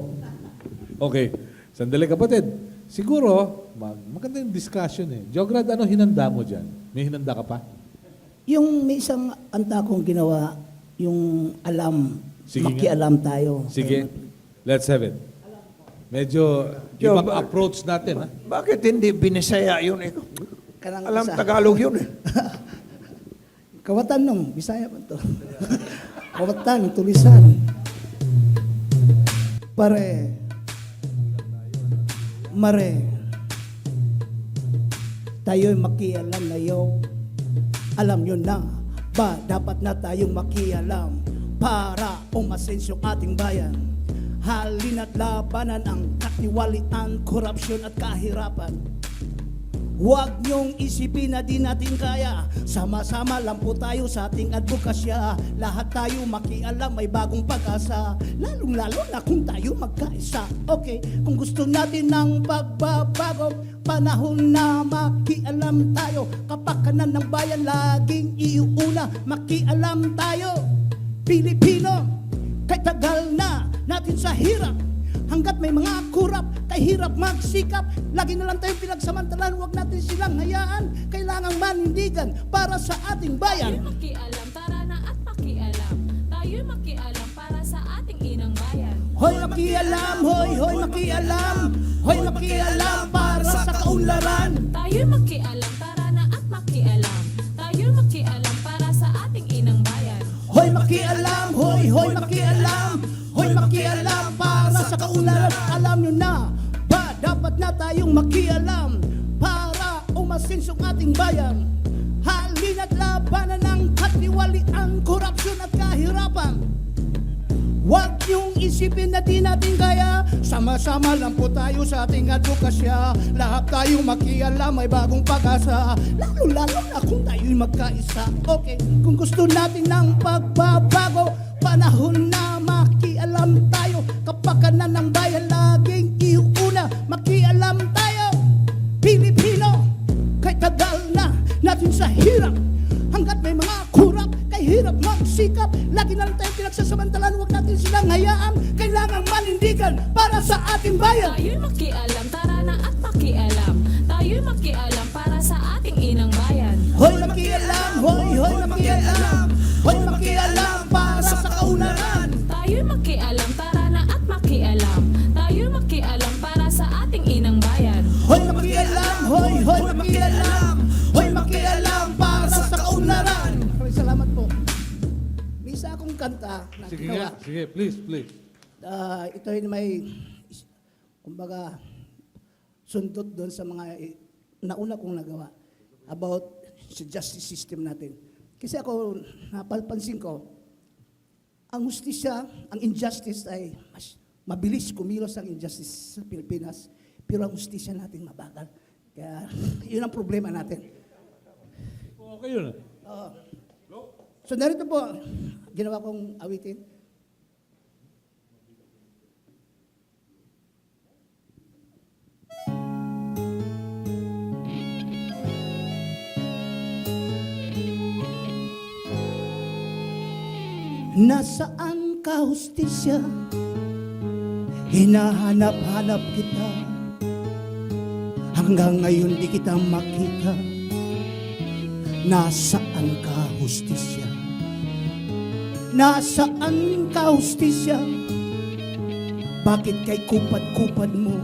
Okay. Sandali kapatid. Siguro, maganda yung discussion eh. Jograd, ano hinanda mo dyan? May hinanda ka pa? Yung may isang anta kong ginawa, yung Sige nga. makialam tayo. Sige. Let's have it. Medyo ibang approach natin. Ha? Bakit hindi binisaya yun? Kanang Alam isa. Tagalog yun eh. Kawatan nung, Bisaya pa to. Kawatan, tulisan. Pare. Mare. tayo'y makialam na yo. Alam nyo na ba, dapat na tayong makialam para umasenso ating bayan. Halina't labanan ang katiwalian, korupsyon at kahirapan. Huwag niyong isipin na di natin kaya. Sama-sama lang po tayo sa ating advokasya. Lahat tayo makialam, may bagong pag-asa. Lalong-lalo na kung tayo magkaisa. Okay, kung gusto natin ng pagbabago, panahon na makialam tayo. Kapakanan ng bayan, laging iuuna. Makialam tayo, Pilipino. Kay tagal na natin sa hirap. Hanggat may mga kurap, kay hirap magsikap. Lagi na lang tayong pinagsamantalan, huwag natin silang hayaan. Kailangang manindigan para sa ating bayan. Tayo'y makialam, tara na at makialam. Tayo'y makialam para sa ating inang bayan. Hoy makialam, hoy makialam. Hoy makialam para sa kaunlaran. Tayo'y makialam, tara na at makialam. Tayo'y makialam para sa ating inang bayan. Hoy makialam, hoy makialam. Hoy makialam para sa kaunlaran. Alam nyo na ba, dapat na tayong makialam para umasenso ang ating bayan. Halina't labanan ng katiwalian, korupsyon at kahirapan. Huwag niyong isipin na di natin kaya. Sama-sama lang po tayo sa ating advokasya. Lahat tayo makialam, may bagong pag-asa. Lalo-lalo na kung tayo'y magkaisa. Okay, kung gusto natin ng pagbabago, panahon na makialam tayo. Kapakanan ng bayan, laging iuna. Makialam tayo, Pilipino. Kay tagal na natin sa hirap. Hanggat may mga kurap, kay hirap magsikap. Lagi na lang tayong pinagsasamantalan, huwag natin silang hayaan. Kailangang manindigan para sa ating bayan. Tayo'y makialam, tara na at makialam. Tayo'y makialam para sa ating inang bayan. Hoy makialam, hoy makialam. Hoy makialam para sa kaunlaran. Tayo'y makialam, tara na at makialam. Tayo'y makialam para sa ating inang bayan. Hoy makialam, hoy makialam. Hoy makialam para sa kaunlaran. Maraming salamat po. May isa akong kanta na Sige ginawa. nga, sige, please. Ito ay may, kumbaga, sundot doon sa mga nauna kong nagawa about sa justice system natin. Kasi ako, napapansin ko, ang justisya, ang injustice ay mas mabilis kumilos ang injustice sa Pilipinas, pero ang justisya natin mabagal. Kaya yun ang problema natin. Okay yun. So narito po, ginawa kong awitin. Nasaan ka, hustisya? Hinahanap-hanap kita. Hanggang ngayon di kita makita. Nasaan ka, hustisya? Nasaan ka, hustisya? Bakit kay kupad-kupad mo?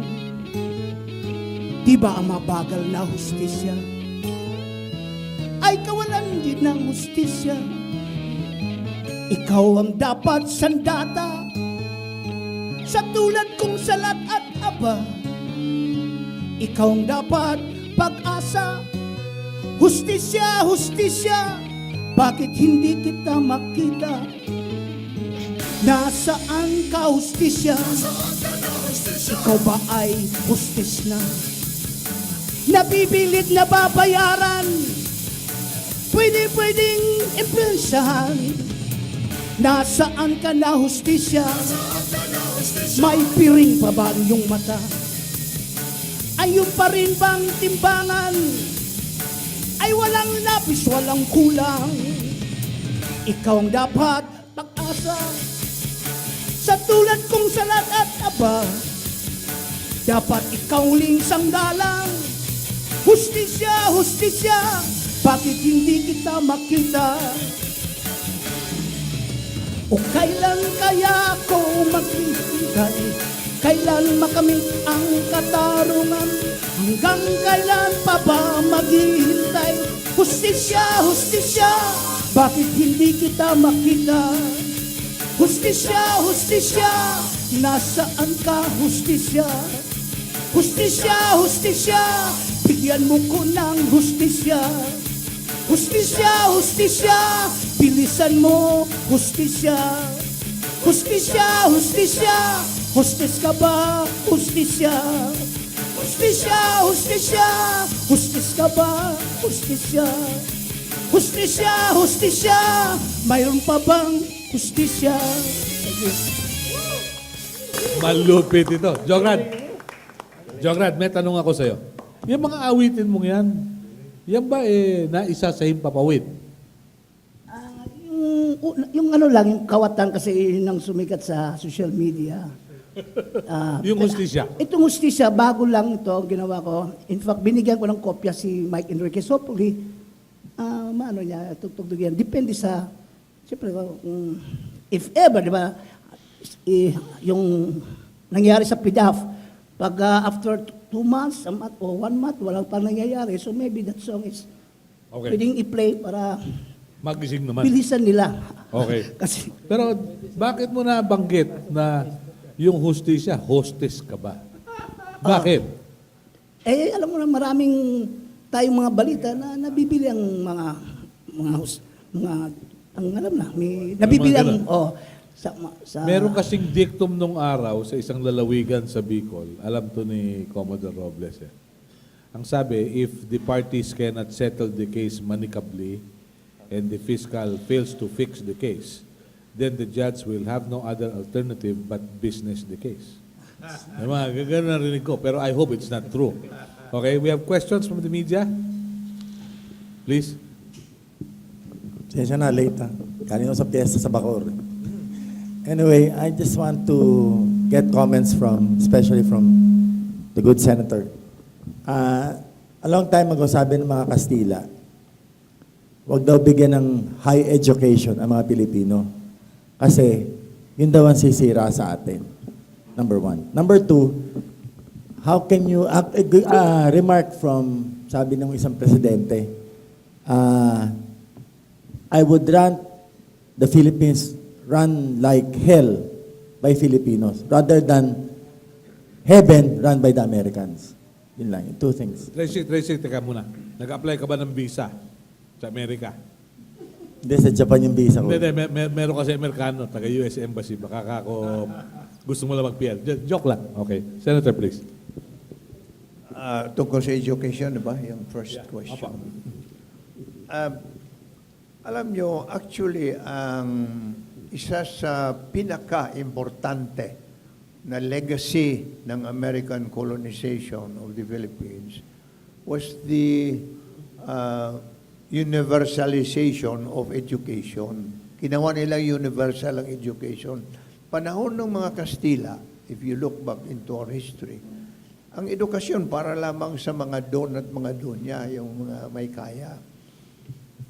Di ba ang mabagal na hustisya ay kawalan din ng hustisya? Ikaw ang dapat sandata sa tulad kong salat at aba. Ikaw ang dapat pag-asa. Hustisya, hustisya, bakit hindi kita makita? Nasaan ka, hustisya? Ikaw ba ay hustis na? Nabibilit na babayaran? Pwedeng imprensahan? Nasaan ka na, hustisya? May piring pa ba ang iyong mata? Ayun pa rin bang timbangan? Ay walang lapis, walang kulang. Ikaw ang dapat pag-asa sa tulad kong salat at aba. Dapat ikaw lingsang dalang. Hustisya, hustisya, bakit hindi kita makita? O kailan kaya ako magbibigay? Kailan makamit ang katarungan? Hanggang kailan pa ba maghihintay? Hustisya, hustisya, bakit hindi kita makita? Hustisya, hustisya, nasaan ka, hustisya? Hustisya, hustisya, bigyan mo ko ng hustisya. Hustisya, hustisya, bilisan mo, hustisya. Hustisya, hustisya, hustis ka ba, hustisya. Hustisya, hustisya, hustis ka ba, hustisya. Hustisya, hustisya, mayroon pa bang hustisya? Malupit ito. Jograd, may tanong ako sa'yo. Yung mga awitin mong yan ba naisa sa himpapawid? Yung ano lang, yung kawatan kasi nang sumikat sa social media. Yung hustisya? Itong hustisya, bago lang ito ang ginawa ko. In fact, binigyan ko ng kopya si Mike Enriquez. Hopefully, maano niya, tugtog yan. Depende sa, siyempre, if ever, di ba, yung nangyari sa PDAF, pag after 2 months, a month, o 1 month, walang pa nangyayari. So maybe that song is pwedeng i-play para Magising naman. bilisan nila. Okay. Kasi, Pero bakit mo nabanggit na yung hustisya, hostess ka ba? Bakit? alam mo na maraming tayong mga balita na nabibili ang mga ang alam na, may nabibili ang, sa Meron kasing dictum nung araw sa isang lalawigan sa Bicol. Alam to ni Commodore Robles. Ang sabi, if the parties cannot settle the case manicably and the fiscal fails to fix the case, then the judge will have no other alternative but business the case. Ganun narinig ko, pero I hope it's not true. Okay, we have questions from the media. Please. Sensya na, late ha. Kanina sa piyesta sa Bacoor. Anyway, I just want to get comments from, especially from the good senator. A long time ago, sabi ng mga Kastila, huwag daw bigyan ng high education ang mga Pilipino. Kasi, yun daw ang sisira sa atin. Number 1. Number 2, how can you, remark from, sabi ng isang presidente, I would run the Philippines run like hell by Filipinos rather than heaven run by the Americans. Yun lang, yung 2 things. Tracy, teka muna. Nag-apply ka ba ng visa sa Amerika? Hindi, sa Japan yung visa ko. Hindi, meron kasi Amerikano, taga-US Embassy. Baka ako gusto mo lang mag-PR. Joke lang. Okay. Senator, please. Tungkol sa education, diba? Yung first question. Alam nyo, actually, ang isa sa pinaka-importante na legacy ng American colonization of the Philippines was the universalization of education. Ginawa nilang universal ang education. Panahon ng mga Kastila, if you look back into our history, ang edukasyon para lamang sa mga don at mga donya, yung mga may kaya.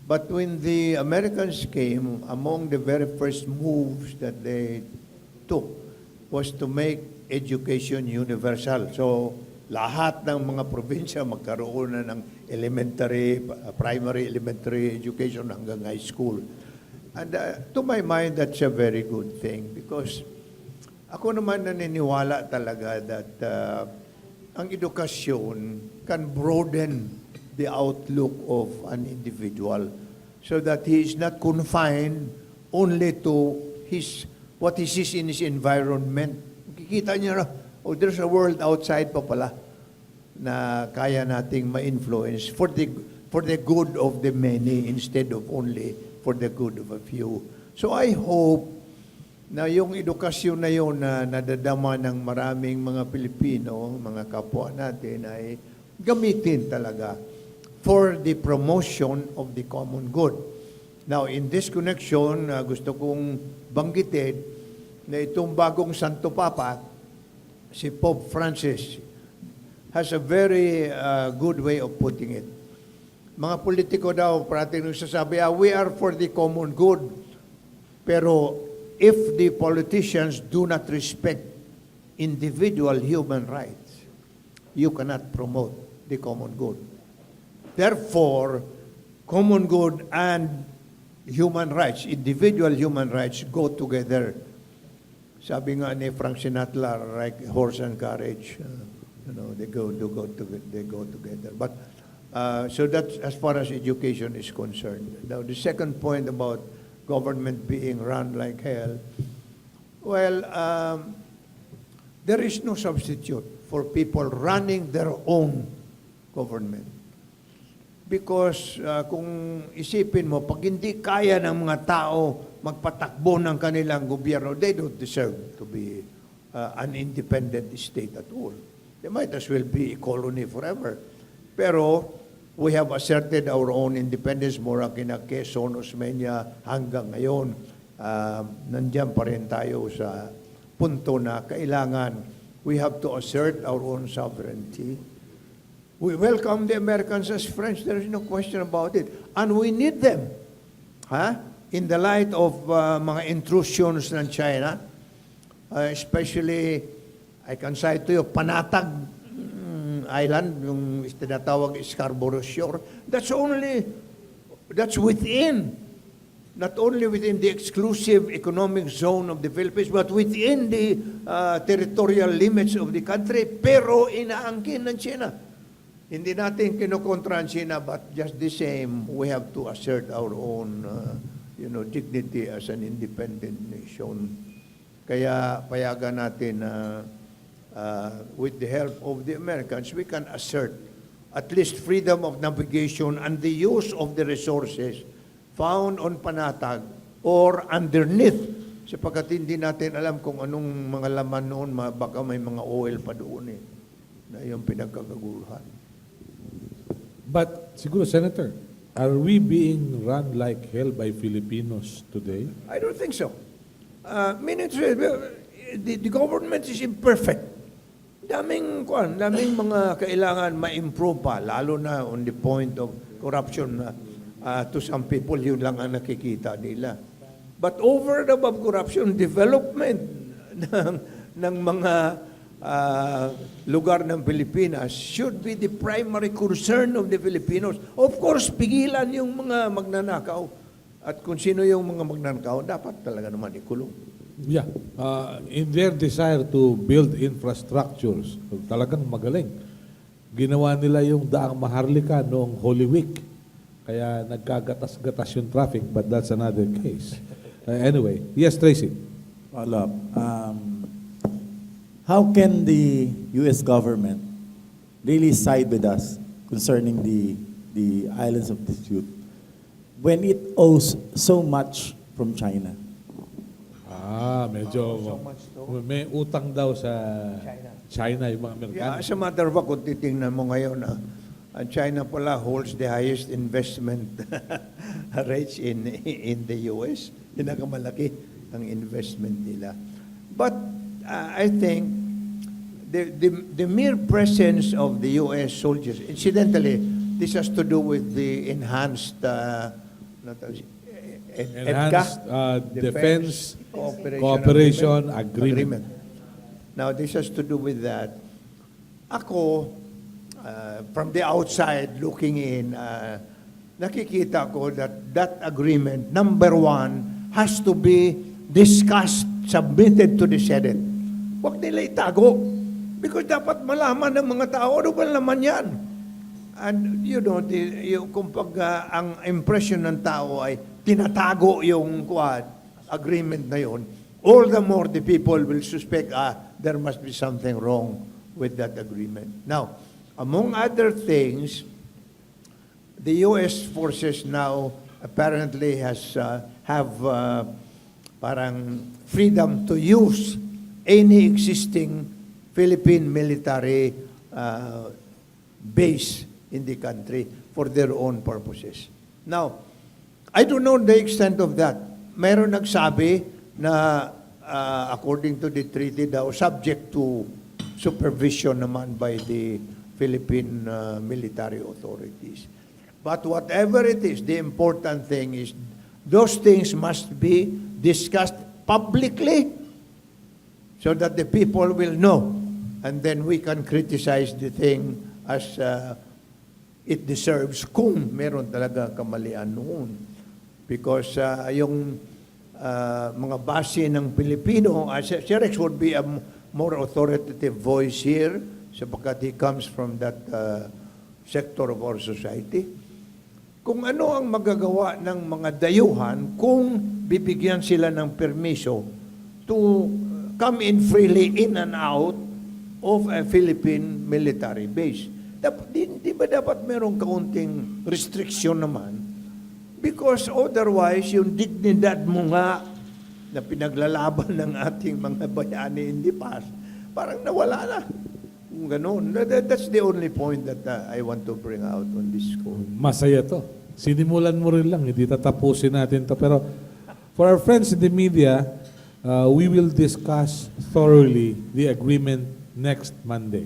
But when the Americans came, among the very first moves that they took was to make education universal. So, lahat ng mga probinsya magkaroon na ng elementary, primary, elementary education hanggang high school. And to my mind, that's a very good thing because ako naman naniniwala talaga that ang edukasyon can broaden the outlook of an individual so that he is not confined only to what he sees in his environment. Kikita niya, oh, there's a world outside pa pala na kaya nating ma-influence for the good of the many instead of only for the good of a few. So I hope na yung edukasyon na yun na nadadama ng maraming mga Pilipino, mga kapwa natin ay gamitin talaga for the promotion of the common good. Now, in this connection, gusto kong banggitin na itong bagong Santo Papa, si Pope Francis, has a very good way of putting it. Mga politiko daw, parating nagsasabi, we are for the common good. Pero if the politicians do not respect individual human rights, you cannot promote the common good. Therefore, common good and human rights, individual human rights go together. Sabi nga ni Frank Sinatra, like horse and carriage. they go together. But so that's as far as education is concerned. Now, the second point about government being run like hell, well, there is no substitute for people running their own government. Because kung isipin mo, pag hindi kaya ng mga tao magpatakbo ng kanilang gobyerno, they don't deserve to be an independent state at all. They might as well be a colony forever. Pero we have asserted our own independence mula kina Quezon, Osmeña hanggang ngayon. Nandiyan pa rin tayo sa punto na kailangan we have to assert our own sovereignty. We welcome the Americans as friends. There is no question about it. And we need them. In the light of mga intrusions ng China, especially, I can cite to you, Panatag Island, yung tinatawag Scarborough Shore, that's within, not only within the exclusive economic zone of the Philippines, but within the territorial limits of the country, pero inaangkin ng China. Hindi natin kinokontra ang China, but just the same, we have to assert our own dignity as an independent nation. Kaya payagan natin na with the help of the Americans, we can assert at least freedom of navigation and the use of the resources found on Panatag or underneath, sapagkat hindi natin alam kung anong mga laman noon, baka may mga oil pa doon na yung pinagkagaguluhan. But siguro, Senator, are we being run like hell by Filipinos today? I don't think so. The government is imperfect. Daming mga kailangan ma-improve pa, lalo na on the point of corruption. To some people, yun lang ang nakikita nila. But over and above corruption, development ng mga lugar ng Pilipinas should be the primary concern of the Filipinos. Of course, pigilan yung mga magnanakaw. At kung sino yung mga magnanakaw, dapat talaga naman ikulong. Yeah. In their desire to build infrastructures, talagang magaling. Ginawa nila yung daang Maharlika noong Holy Week. Kaya nagkagatas-gatas yung traffic, but that's another case. Anyway, yes, Tracy. Follow up. How can the U.S. government really side with us concerning the islands of dispute when it owes so much from China? Medyo may utang daw sa China yung mga Amerikano. Yeah, as a matter of fact, kung titingnan mo ngayon, ang China pala holds the highest investment rates in the U.S. Pinakamalaki ang investment nila. But I think the mere presence of the U.S. soldiers, incidentally, this has to do with the enhanced Defense Cooperation Agreement. Now, this has to do with that. Ako, from the outside looking in, nakikita ko that agreement, number one, has to be discussed, submitted to the Senate. Huwag nila itago. Because dapat malaman ng mga tao, ano ba naman yan? And kumbaga, ang impression ng tao ay tinatago yung agreement na yon. All the more the people will suspect, there must be something wrong with that agreement. Now, among other things, the U.S. forces now apparently have parang freedom to use any existing Philippine military base in the country for their own purposes. Now, I don't know the extent of that. Mayroon nagsabi na according to the treaty daw, subject to supervision naman by the Philippine military authorities. But whatever it is, the important thing is those things must be discussed publicly so that the people will know. And then we can criticize the thing as it deserves kung meron talaga kamalian noon. Because yung mga base ng Pilipino, si Rex would be a more authoritative voice here sapagkat he comes from that sector of our society. Kung ano ang magagawa ng mga dayuhan kung bibigyan sila ng permiso to come in freely in and out of a Philippine military base. Di ba dapat merong kaunting restriction naman? Because otherwise, yung dignidad mo nga na pinaglalaban ng ating mga bayani in the past, parang nawala na. Kung ganun. That's the only point that I want to bring out on this call. Masaya to. Sinimulan mo rin lang, hindi tatapusin natin to. Pero for our friends in the media, we will discuss thoroughly the agreement next Monday.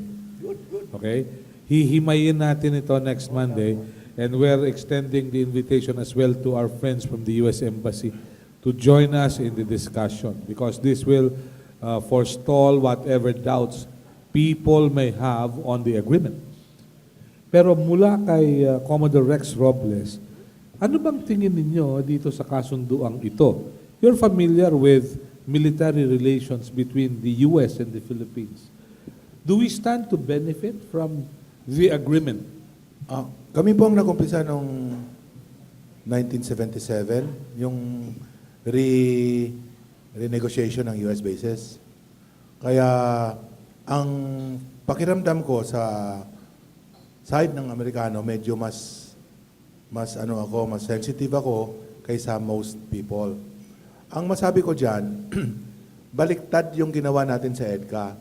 Okay? Hihimayin natin ito next Monday, and we're extending the invitation as well to our friends from the U.S. Embassy to join us in the discussion, because this will forestall whatever doubts people may have on the agreement. Pero mula kay Commodore Rex Robles, ano bang tingin ninyo dito sa kasunduang ito? You're familiar with military relations between the U.S. and the Philippines. Do we stand to benefit from the agreement? Kami po ang nakumpisa noong 1977, yung renegotiation ng US bases. Kaya ang pakiramdam ko sa side ng Amerikano, medyo mas sensitive ako kaysa most people. Ang masabi ko diyan, baliktad yung ginawa natin sa EDCA.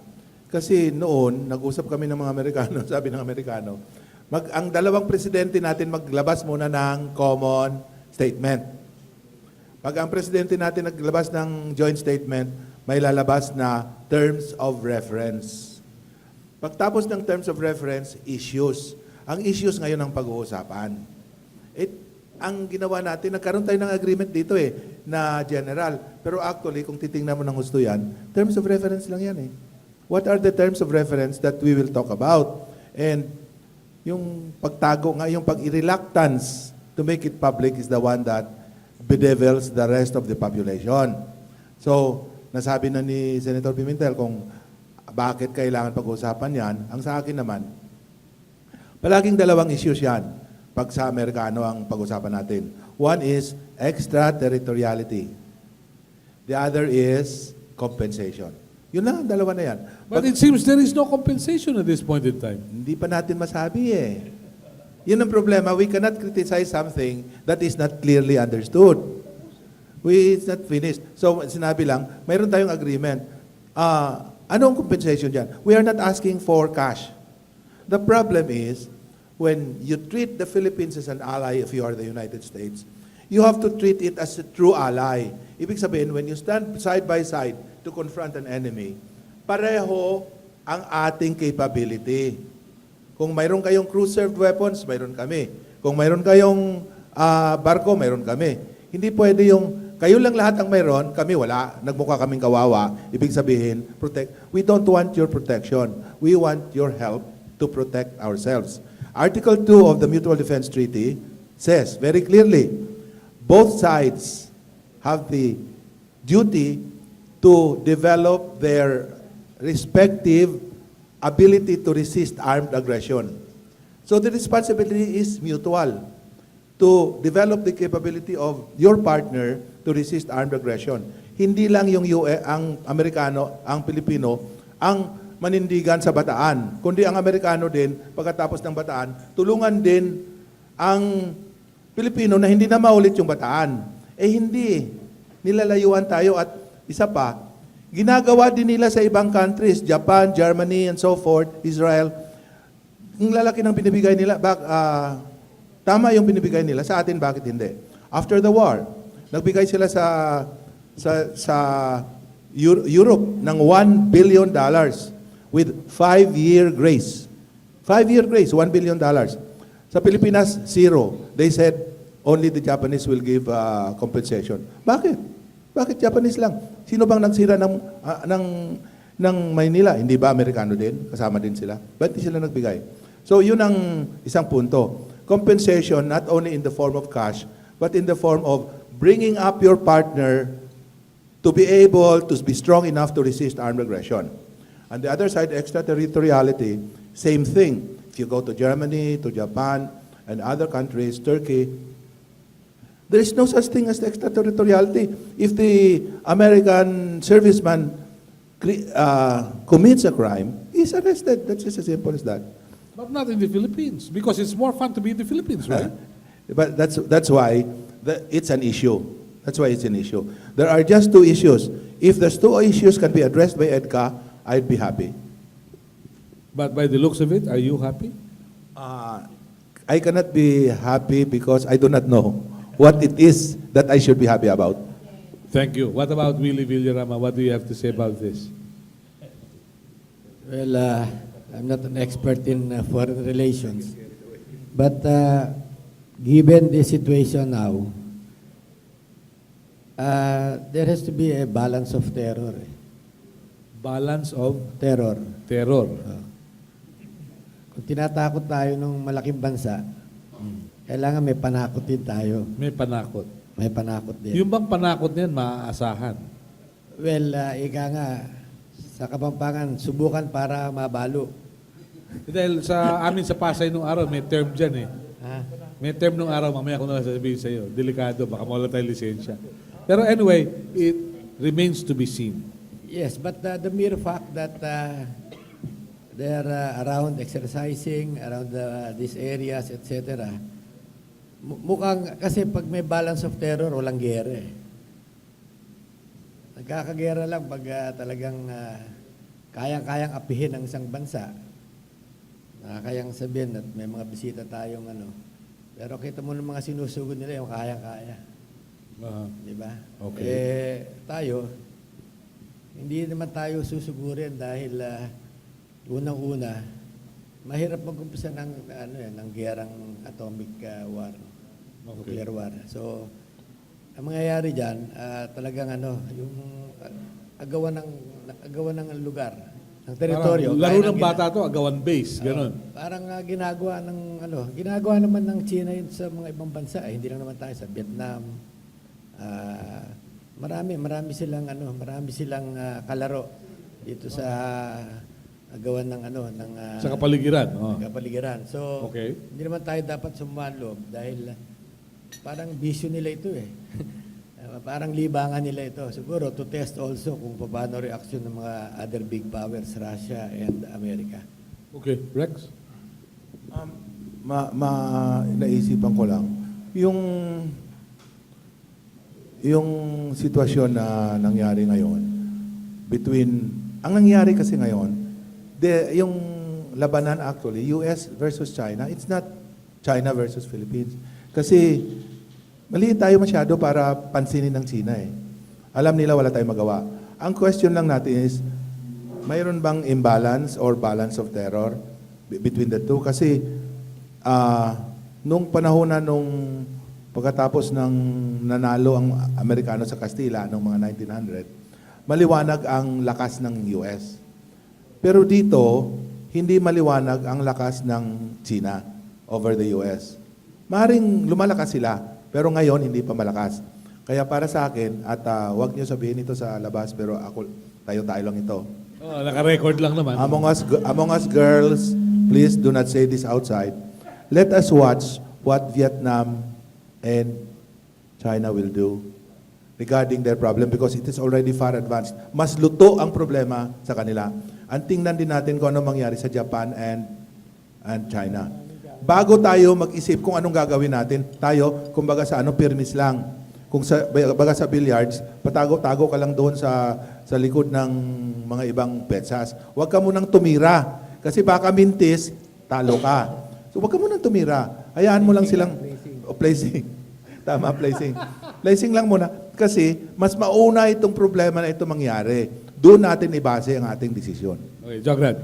Kasi noon, nag-usap kami ng mga Amerikano, sabi ng Amerikano, ang dalawang presidente natin maglabas muna ng common statement. Pag ang presidente natin naglabas ng joint statement, may lalabas na terms of reference. Pagtapos ng terms of reference, issues. Ang issues ngayon ang pag-uusapan. Ang ginawa natin, nagkaroon tayo ng agreement dito na general. Pero actually, kung titingnan mo ng gusto yan, terms of reference lang yan What are the terms of reference that we will talk about? And yung pagtago nga, yung pag-reluctance to make it public is the one that bedevils the rest of the population. So, nasabi na ni Senator Pimentel kung bakit kailangan pag-usapan yan. Ang sa akin naman, palaging dalawang issues yan pag sa Amerikano ang pag-usapan natin. One is extraterritoriality. The other is compensation. Yun lang, dalawa na yan. But it seems there is no compensation at this point in time. Hindi pa natin masabi Yun ang problema. We cannot criticize something that is not clearly understood. It's not finished. So, sinabi lang, mayroon tayong agreement. Anong compensation dyan? We are not asking for cash. The problem is, when you treat the Philippines as an ally if you are the United States, you have to treat it as a true ally. Ibig sabihin, when you stand side by side to confront an enemy, pareho ang ating capability. Kung mayroon kayong crew-served weapons, mayroon kami. Kung mayroon kayong barko, mayroon kami. Hindi pwede yung kayo lang lahat ang mayroon, kami wala. Nagmukha kaming kawawa. Ibig sabihin, protect. We don't want your protection. We want your help to protect ourselves. Article 2 of the Mutual Defense Treaty says very clearly, both sides have the duty to develop their respective ability to resist armed aggression. So the responsibility is mutual to develop the capability of your partner to resist armed aggression. Hindi lang yung ang Amerikano, ang Pilipino, ang manindigan sa bataan, kundi ang Amerikano din, pagkatapos ng bataan, tulungan din ang Pilipino na hindi na maulit yung bataan. Hindi. Nilalayuan tayo at isa pa, ginagawa din nila sa ibang countries, Japan, Germany, and so forth, Israel. Ang lalaki ng binibigay nila, tama yung binibigay nila, sa atin bakit hindi? After the war, nagbigay sila sa Europe ng $1 billion with 5-year grace. 5-year grace, $1 billion. Sa Pilipinas, zero. They said, only the Japanese will give compensation. Bakit? Bakit Japanese lang? Sino bang nagsira ng Maynila? Hindi ba Amerikano din? Kasama din sila? Ba't di sila nagbigay? So, yun ang isang punto. Compensation not only in the form of cash, but in the form of bringing up your partner to be able to be strong enough to resist armed aggression. On the other side, extraterritoriality, Same thing. If you go to Germany, to Japan, and other countries, Turkey, there is no such thing as extraterritoriality. If the American serviceman commits a crime, he's arrested. That's just as simple as that. But not in the Philippines, because it's more fun to be in the Philippines, right? But that's why it's an issue. That's why it's an issue. There are just two issues. If those two issues can be addressed by EDCA, I'd be happy. But by the looks of it, are you happy? I cannot be happy because I do not know what it is that I should be happy about. Thank you. What about Willie Villarama? What do you have to say about this? Well, I'm not an expert in foreign relations, but given the situation now, there has to be a balance of terror. Balance of Terror. terror. Kung tinatakot tayo ng malaking bansa, kailangan may panakot din tayo. May panakot. May panakot din. Yung bang panakot niyan, maaasahan? Well, ika nga, sa Kapampangan, subukan para mabalo. Dahil sa amin sa Pasay nung araw, may term dyan eh. Ha? May term nung araw, mamaya ko na lang sasabihin sa iyo. Delikado, baka mawala tayong lisensya. Pero anyway, it remains to be seen. Yes, but the mere fact that they're around exercising, around these areas, etc., mukhang, kasi pag may balance of terror, walang gera eh. Nagkakagera lang pag talagang kayang-kayang apihin ang isang bansa. Nakakayang sabihin at may mga bisita tayong ano. Pero kita mo ng mga sinusugod nila yung kayang-kaya. Di ba? Okay. Tayo, hindi naman tayo susugurin dahil unang-una, mahirap mag-umpisa ng gerang atomic war, nuclear war. So, ang mangyayari diyan, talagang yung agawan ng lugar, ng teritoryo. Parang laro kaya ng bata to, agawan base, ganun. Parang ginagawa naman ng China yun sa mga ibang bansa. Hindi lang naman tayo sa Vietnam. Marami silang kalaro dito sa agawan ng Sa kapaligiran. Oh. kapaligiran. So, Okay. hindi naman tayo dapat sumalob dahil parang bisyo nila ito eh. Parang libangan nila ito. Siguro to test also kung paano reaksyon ng mga other big powers, Russia and America. Okay, Rex? Naisipan ko lang, yung sitwasyon na nangyari ngayon, ang nangyari kasi ngayon, yung labanan actually, US versus China, it's not China versus Philippines. Kasi maliit tayo masyado para pansinin ng China eh. Alam nila wala tayong magawa. Ang question lang natin is, mayroon bang imbalance or balance of terror between the two? Kasi nung panahon na nung pagkatapos ng nanalo ang Amerikano sa Kastila noong mga 1900, maliwanag ang lakas ng US. Pero dito, hindi maliwanag ang lakas ng China over the US. Maring lumalakas sila, pero ngayon hindi pa malakas. Kaya para sa akin, at wag niyo sabihin ito sa labas, pero tayo lang ito. Oh, naka-record lang naman. Among us girls, please do not say this outside. Let us watch what Vietnam and China will do regarding their problem because it is already far advanced. Mas luto ang problema sa kanila. Ang tingnan din natin kung ano mangyari sa Japan and China. Bago tayo mag-isip kung anong gagawin natin, tayo, kumbaga sa pirmis lang. Kung baga sa billiards, patago-tago ka lang doon sa likod ng mga ibang petsas. Huwag ka munang tumira. Kasi baka mintis, talo ka. So huwag ka munang tumira. Hayaan mo lang silang placing. Tama, placing. Placing lang muna. Kasi mas mauna itong problema na ito mangyari. Doon natin ibase ang ating desisyon. Okay, Jograd.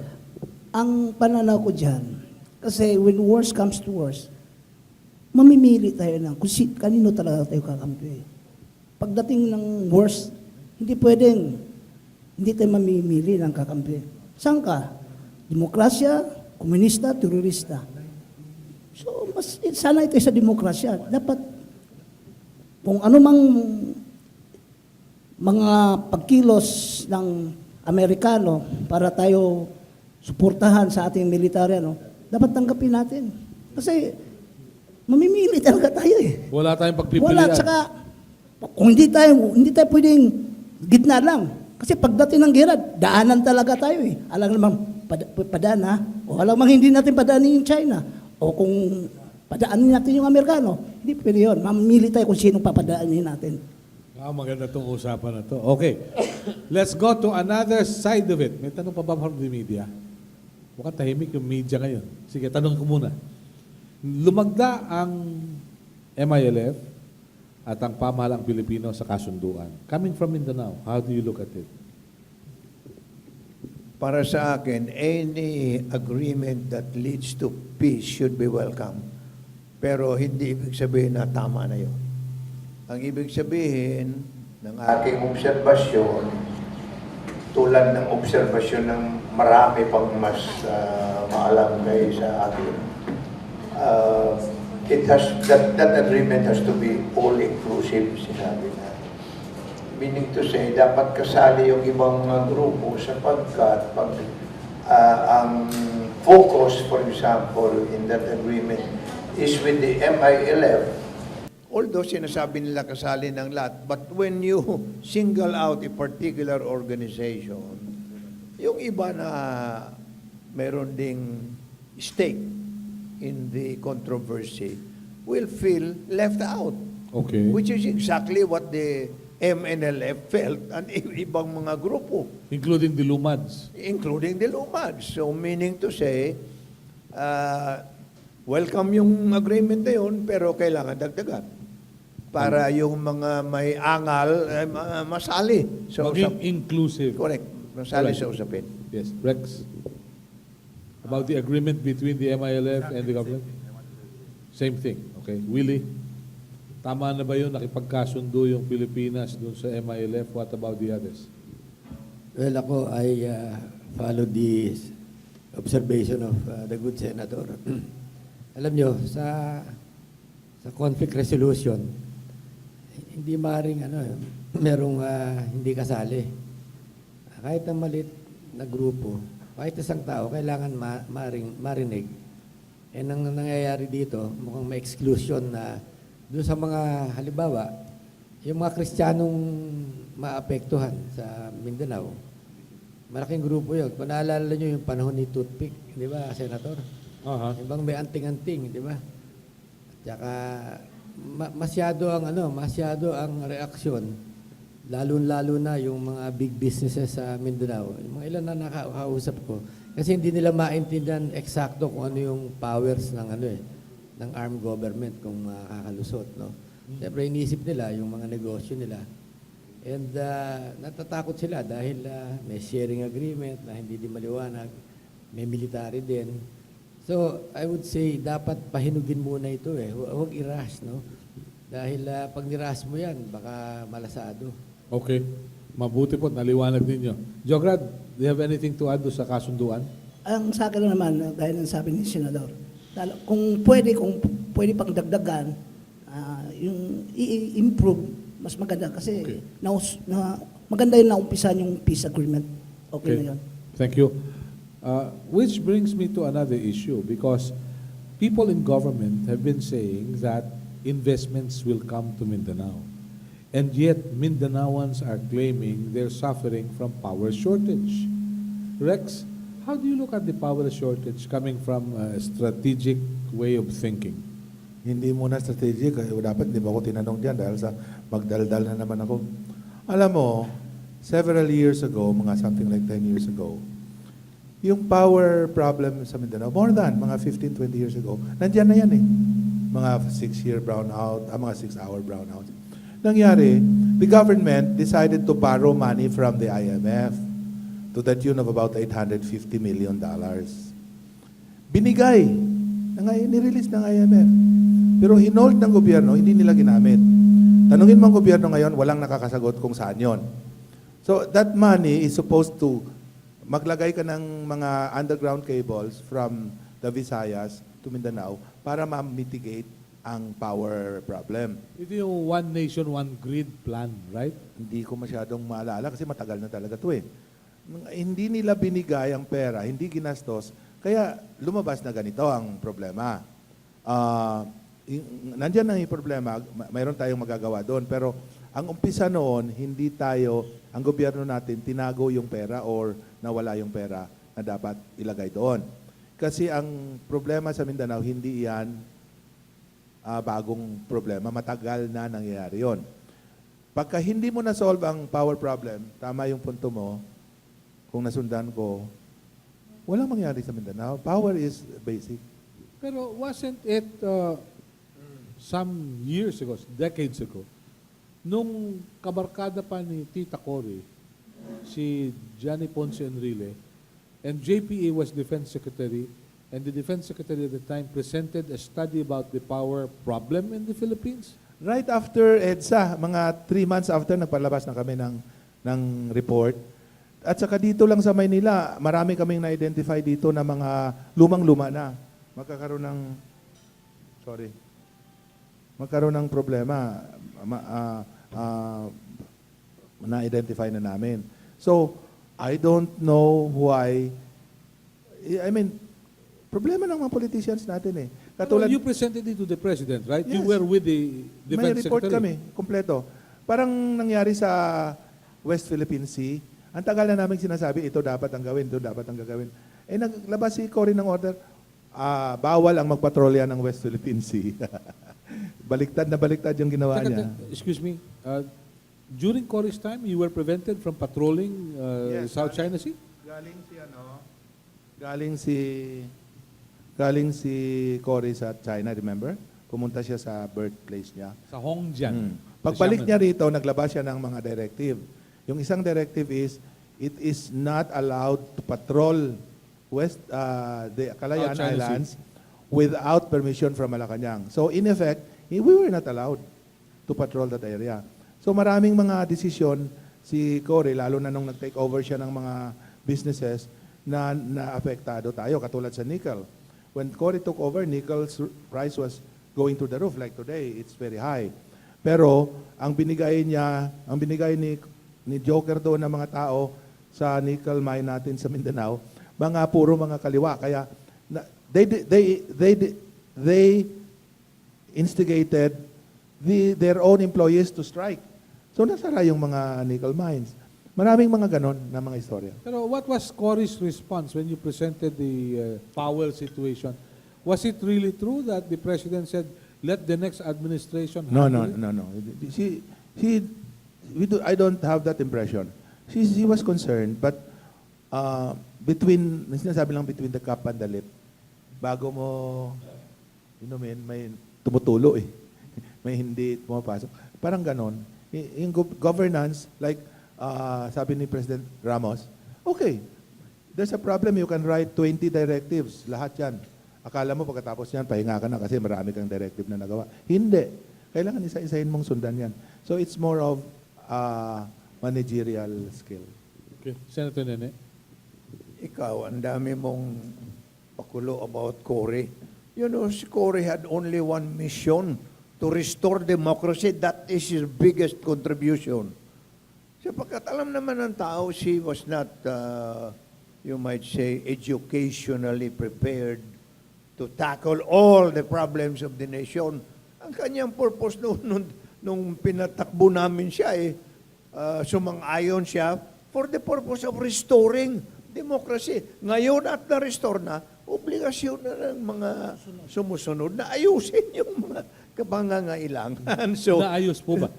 Ang pananaw ko dyan, kasi when worst comes to worst, mamimili tayo ng kung kanino talaga tayo kakampi. Pagdating ng worst, hindi tayo mamimili ng kakampi. Saan ka? Demokrasya, komunista, terorista. So, sana ito sa demokrasya. Dapat, kung ano mang mga pagkilos ng Amerikano para tayo suportahan sa ating military, dapat tanggapin natin. Kasi mamimili talaga tayo eh. Wala tayong pagpipilian. Wala, tsaka kung hindi tayo pwedeng gitna lang. Kasi pagdating ng gera, daanan talaga tayo eh. Alam namang padaan ha, o alam namang hindi natin padaanin yung China, o kung padaanin natin yung Amerikano, hindi pwede yun. Mamili tayo kung sinong papadaanin natin. Maganda itong usapan na to. Okay. Let's go to another side of it. May tanong pa ba from the media? Mukhang tahimik yung media ngayon. Sige, tanong ko muna. Lumagda ang MILF at ang pamahalang Pilipino sa kasunduan. Coming from Mindanao, how do you look at it? Para sa akin, any agreement that leads to peace should be welcome. Pero hindi ibig sabihin na tama na yun. Ang ibig sabihin ng aking obserbasyon, tulad ng obserbasyon ng marami pang mas maalam kayo sa akin, that agreement has to be all-inclusive, sinabi na. Meaning to say, dapat kasali yung ibang mga grupo sapagkat ang focus, for example, in that agreement is with the MILF. Although sinasabi nila kasali ng lahat, but when you single out a particular organization, yung iba na meron ding stake in the controversy will feel left out. Okay. Which is exactly what the MNLF felt and ibang mga grupo, Including the Lumads. including the Lumads. So meaning to say, welcome yung agreement na yun, pero kailangan dagdagan para yung mga may angal masali sa Maging inclusive. Correct. Masali Correct. sa usapin. Yes. Rex? About the agreement between the MILF and the government? Same thing. Okay. Willie? Tama na ba yun? Nakipagkasundo yung Pilipinas dun sa MILF? What about the others? Well, ako, I follow the observation of the good senator. Alam nyo, sa conflict resolution, hindi maaaring merong hindi kasali. Kahit ang malit na grupo, kahit isang tao, kailangan marinig. Eh, nang nangyayari dito, mukhang may exclusion na doon sa mga, halimbawa, yung mga Kristiyanong maapektuhan sa Mindanao, malaking grupo yun. Kung naalala nyo yung panahon ni Toothpick, di ba, Senator? Yung bang may anting-anting, di ba? At saka, masyado ang reaksyon, lalo-lalo na yung mga big businesses sa Mindanao. Yung mga ilan na nakakausap ko, kasi hindi nila maintindihan eksakto kung ano yung powers ng ng armed government kung makakalusot, no? Siyempre, iniisip nila yung mga negosyo nila. And natatakot sila dahil may sharing agreement na hindi din maliwanag, may military din. So, I would say, dapat pahinugin muna ito eh. Huwag i-rush, no? Dahil pag ni-rush mo yan, baka malasado. Okay. Mabuti po, naliwanag ninyo. Jograd, do you have anything to add sa kasunduan? Ang sa akin lang naman, gaya ng sabi ni Senador, kung pwede pang dagdagan, yung i-improve, mas maganda. Kasi Okay. maganda yung naumpisan yung peace agreement. Okay na yun. Thank you. Which brings me to another issue because people in government have been saying that investments will come to Mindanao. And yet, Mindanaoans are claiming they're suffering from power shortage. Rex, how do you look at the power shortage coming from a strategic way of thinking? Hindi muna strategic. Dapat hindi mo ako tinanong dyan dahil sa magdaldal na naman ako. Alam mo, several years ago, mga something like 10 years ago, yung power problem sa Mindanao, more than mga 15, 20 years ago, nandyan na yan eh. Mga 6-year brownout, mga 6-hour brownout. Nangyari, the government decided to borrow money from the IMF to the tune of about $850 million. Binigay, nirelease ng IMF. Pero hinold ng gobyerno, hindi nila ginamit. Tanungin mo ang gobyerno ngayon, walang nakakasagot kung saan yon. So that money is supposed to maglagay ka ng mga underground cables from the Visayas to Mindanao para ma-mitigate ang power problem. Ito yung One Nation, One Grid plan, right? Hindi ko masyadong maalala kasi matagal na talaga ito eh. hindi nila binigay ang pera, hindi ginastos, kaya lumabas na ganito ang problema. Nandiyan na yung problema, mayroon tayong magagawa doon, pero ang umpisa noon, hindi tayo, ang gobyerno natin, tinago yung pera or nawala yung pera na dapat ilagay doon. Kasi ang problema sa Mindanao, hindi yan bagong problema, matagal na nangyayari yon. Pagka hindi mo na-solve ang power problem, tama yung punto mo, kung nasundan ko, walang mangyari sa Mindanao. Power is basic. Pero wasn't it some years ago, decades ago, nung kabarkada pa ni Tita Cory, si Johnny Ponce Enrile, and JPA was Defense Secretary, and the Defense Secretary at the time presented a study about the power problem in the Philippines? Right after EDSA, mga 3 months after, nagpalabas na kami ng report. At saka dito lang sa Maynila, marami kaming na-identify dito na mga lumang-luma na. Magkakaroon ng problema. Na-identify na namin. So, I don't know why, I mean, problema ng mga politicians natin eh. Katulad, you presented it to the President, right? You Yes. were with the May Defense report Secretary. kami, kompleto. Parang nangyari sa West Philippine Sea, ang tagal na namin sinasabi, ito dapat ang gawin, ito dapat ang gagawin. Eh, naglabas si Cory ng order, bawal ang magpatrolya ng West Philippine Sea. Baliktad na baliktad yung ginawa Teka, niya. excuse me, during Cory's time, you were prevented from patrolling Yes, South China Sea? Galing si Cory sa China, remember? Pumunta siya sa birthplace niya. Sa Hongjiang. Pagbalik Sa niya rito, naglabas siya ng mga directive. Yung isang directive is, it is not allowed to patrol the Calayan South China Islands without permission from Malacanang. So in effect, we were not allowed to patrol that area. So maraming mga desisyon si Cory, lalo na nung nag-take over siya ng mga businesses na naapektado tayo, katulad sa nickel. When Cory took over, nickel's price was going through the roof. Like today, it's very high. Pero ang binigay ni Joker doon ng mga tao sa nickel mine natin sa Mindanao, puro mga kaliwa. Kaya they instigated their own employees to strike. So nasara yung mga nickel mines. Maraming mga ganon na mga istorya. Pero what was Cory's response when you presented the Powell situation? Was it really true that the President said, let the next administration No. handle it? I don't have that impression. She was concerned, but sinasabi lang between the cup and the lip, bago mo inumin, may tumutulo eh. May hindi pumapasok. Parang ganon. Yung governance, like sabi ni President Ramos, okay, there's a problem, you can write 20 directives, lahat yan. Akala mo pagkatapos yan, pahinga ka na kasi marami kang directive na nagawa. Hindi. Kailangan isa-isahin mong sundan yan. So it's more of managerial skill. Okay. Senator Nene? Ikaw, ang dami mong pakulo about Cory. You know, si Cory had only one mission, to restore democracy. That is his biggest contribution. Sapagkat alam naman ng tao, she was not, you might say, educationally prepared to tackle all the problems of the nation. Ang kanyang purpose nung pinatakbo namin siya, sumang-ayon siya for the purpose of restoring democracy. Ngayon at na-restore na, obligasyon na ng mga sumusunod na ayusin yung mga kapangangailangan. So, Naayos po ba?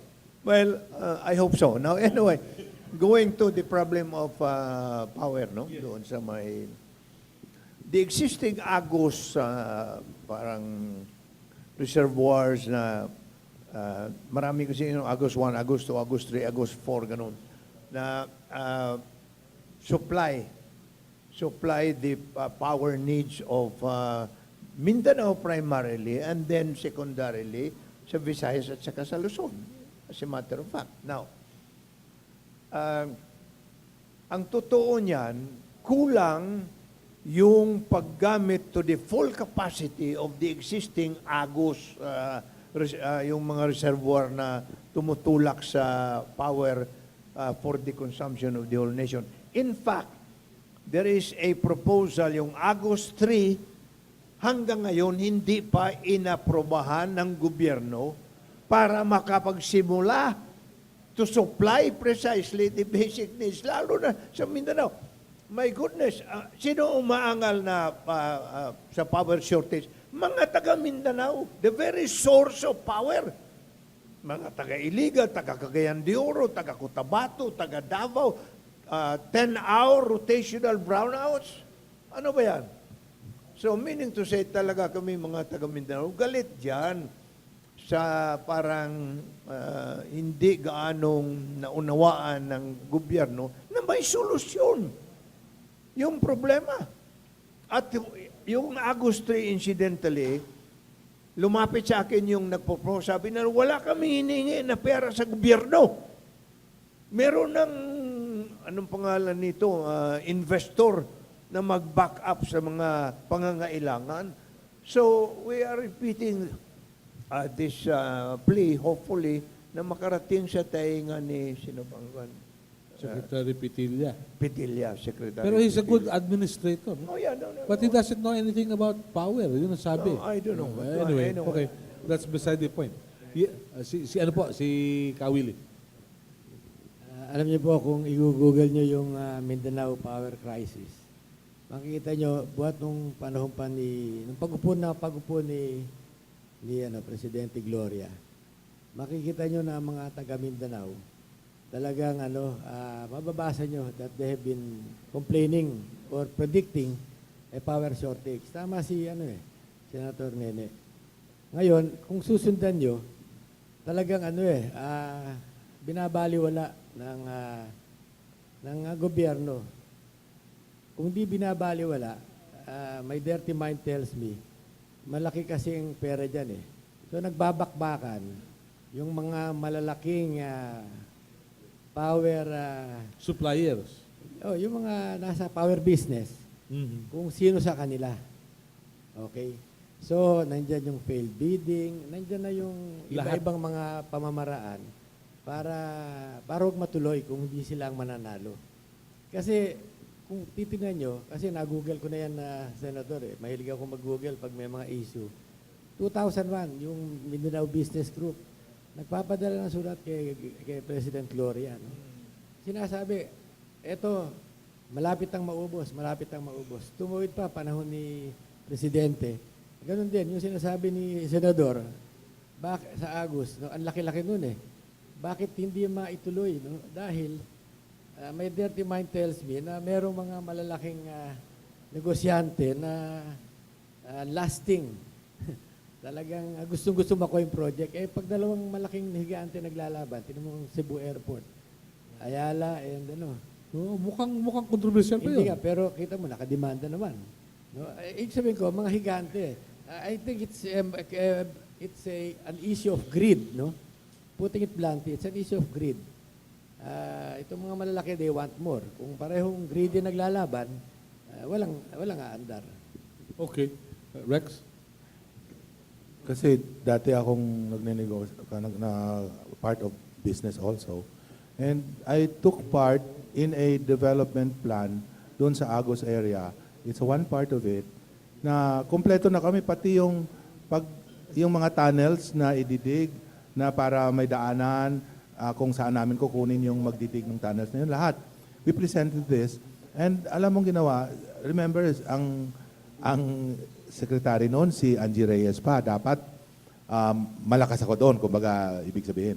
well, I hope so. Now, anyway, going to the problem of power, no? Doon sa may... The existing Agos, parang reservoirs na marami kasi yung Agos 1, Agos 2, Agos 3, Agos 4, ganun, na supply the power needs of Mindanao primarily and then secondarily sa Visayas at saka sa Luzon. As a matter of fact. Now, ang totoo niyan, kulang yung paggamit to the full capacity of the existing Agos, yung mga reservoir na tumutulak sa power for the consumption of the whole nation. In fact, there is a proposal, yung August 3, hanggang ngayon hindi pa inaprobahan ng gobyerno para makapagsimula to supply precisely the basic needs, lalo na sa Mindanao. My goodness, sino umaangal na sa power shortage? Mga taga Mindanao, the very source of power. Mga taga Iligan, taga Cagayan de Oro, taga Cotabato, taga Davao, 10-hour rotational brownouts. Ano ba yan? So meaning to say talaga kami mga taga Mindanao, galit dyan sa parang hindi gaanong naunawaan ng gobyerno na may solusyon yung problema. At yung August 3 incidentally, lumapit sa akin yung nagpo-propose, sabi na wala kami hinihingi na pera sa gobyerno. Meron ng, anong pangalan nito, investor na mag-back up sa mga pangangailangan. So, we are repeating this plea, hopefully, na makarating sa tainga ni sino bang Secretary Pitilla. Pitilla, Secretary. Pero he's a good Pitilla. administrator. Oh, yeah, no. But he doesn't know anything about power. Yun ang sabi. No, I don't know. Anyway, I know. okay. That's beside the point. Si ano po? Si Kawili. Alam niyo po, kung i-google niyo yung Mindanao Power Crisis, makikita niyo, buhat nung panahon pa nung pag-upo ni Presidente Gloria, makikita niyo na mga taga Mindanao, talagang mababasa niyo that they have been complaining or predicting a power shortage. Tama si Senator Nene. Ngayon, kung susundan niyo, talagang binabaliwala ng gobyerno. Kung di binabaliwala, my dirty mind tells me, malaki kasing pera dyan eh. So nagbabakbakan yung mga malalaking power, Suppliers. yung mga nasa power business, kung sino sa kanila. Okay? So, nandyan yung failed bidding, nandyan na yung Lahat. iba-ibang mga pamamaraan para huwag matuloy kung hindi sila ang mananalo. Kasi, kung titingnan nyo, kasi na-google ko na yan Senator mahilig ako mag-google pag may mga issue. 2001, yung Mindanao Business Group, nagpapadala ng sulat kay President Gloria. No? Sinasabi, eto, malapit ang maubos. Tumuwid pa, panahon ni Presidente. Ganon din, yung sinasabi ni Senador, sa Agus, no, ang laki-laki nun Bakit hindi maituloy? No? Dahil, may dirty mind tells me na merong mga malalaking negosyante na lasting. Talagang gustong-gusto makuha yung project. Pag dalawang malaking higante naglalaban, tinan mo ang Cebu Airport, Ayala, and Mukhang controversial pa hindi yun. nga, pero kita mo, nakademanda naman. No? Ibig sabihin ko, mga higante, I think it's an issue of greed, no? Putting it bluntly, it's an issue of greed. Itong mga malalaki, they want more. Kung parehong greedy naglalaban, walang aandar. Okay. Rex? Kasi dati akong nagnenegosyo, na part of business also. And I took part in a development plan doon sa Agos area. It's one part of it na kumpleto na kami, pati yung mga tunnels na ididig na para may daanan, kung saan namin kukunin yung magdidig ng tunnels na yun. Lahat. We presented this. And alam mong ginawa, remember, ang secretary noon, si Angie Reyes pa, dapat malakas ako doon, kumbaga, ibig sabihin.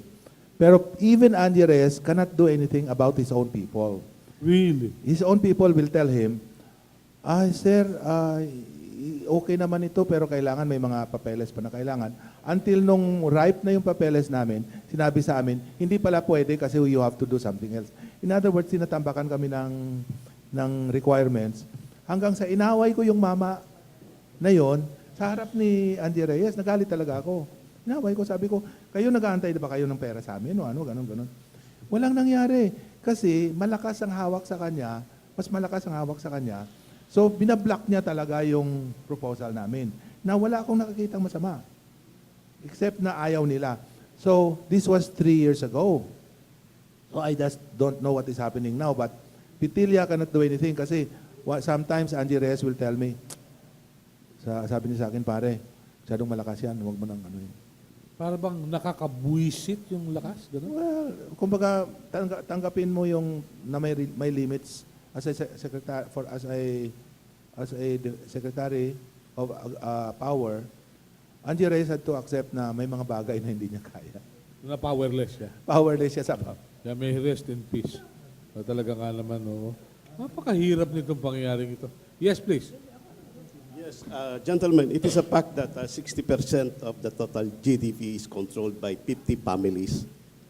Pero even Angie Reyes cannot do anything about his own people. Really? His own people will tell him, sir, okay naman ito, pero kailangan may mga papeles pa na kailangan. Until nung ripe na yung papeles namin, sinabi sa amin, hindi pala pwede kasi you have to do something else. In other words, sinatambakan kami ng requirements. Hanggang sa inaway ko yung mama na yon sa harap ni Angie Reyes, nagalit talaga ako. Inaway ko, sabi ko, kayo nag-aantay na ba kayo ng pera sa amin? O ano, ganun. Walang nangyari. Kasi malakas ang hawak sa kanya, mas malakas ang hawak sa kanya. So, binablock niya talaga yung proposal namin na wala akong nakakitang masama. Except na ayaw nila. So, this was 3 years ago. So, I just don't know what is happening now. But Pitilla cannot do anything kasi sometimes Angie Reyes will tell me, sabi niya sa akin, pare, masyadong malakas yan, huwag mo nang ano yun. Para bang nakakabuisit yung lakas? Ganun? Well, kumbaga, tanggapin mo yung na may limits as a secretary secretary of power. Angie Reyes had to accept na may mga bagay na hindi niya kaya. Na powerless siya. Powerless siya sa Kaya may rest in peace. Talaga nga naman, oo. Napakahirap nitong pangyayaring ito. Yes, please. Yes, gentlemen, it is a fact that 60% of the total GDP is controlled by 50 families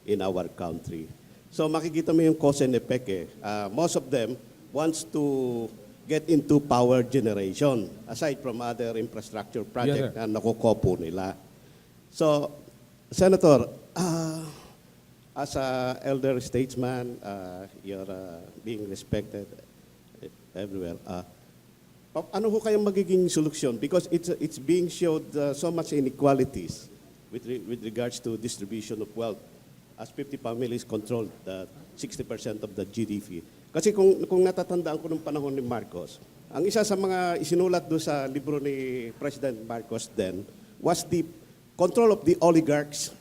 in our country. So makikita mo yung cause and effect eh. Most of them wants to get into power generation aside from other infrastructure project na nakukopo nila. So, Senator, as a elder statesman, you're being respected everywhere. Ano ho kayang magiging solusyon? Because it's being showed so much inequalities with regards to distribution of wealth as 50 families controlled 60% of the GDP. Kasi kung natatandaan ko nung panahon ni Marcos, ang isa sa mga isinulat doon sa libro ni President Marcos then was the control of the oligarchs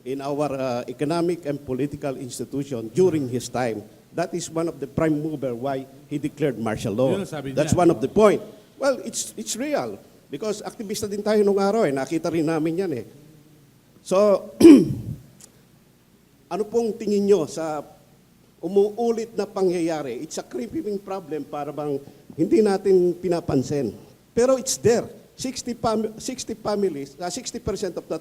in our economic and political institution during his time. That is one of the prime mover why he declared martial law. Yun ang sabi That's niya. one of the point. Well, it's real. Because aktivista din tayo nung araw eh. Nakita rin namin yan eh. So, ano pong tingin nyo sa umuulit na pangyayari? It's a creeping problem para bang hindi natin pinapansin. Pero it's there. 60 families, 60% of the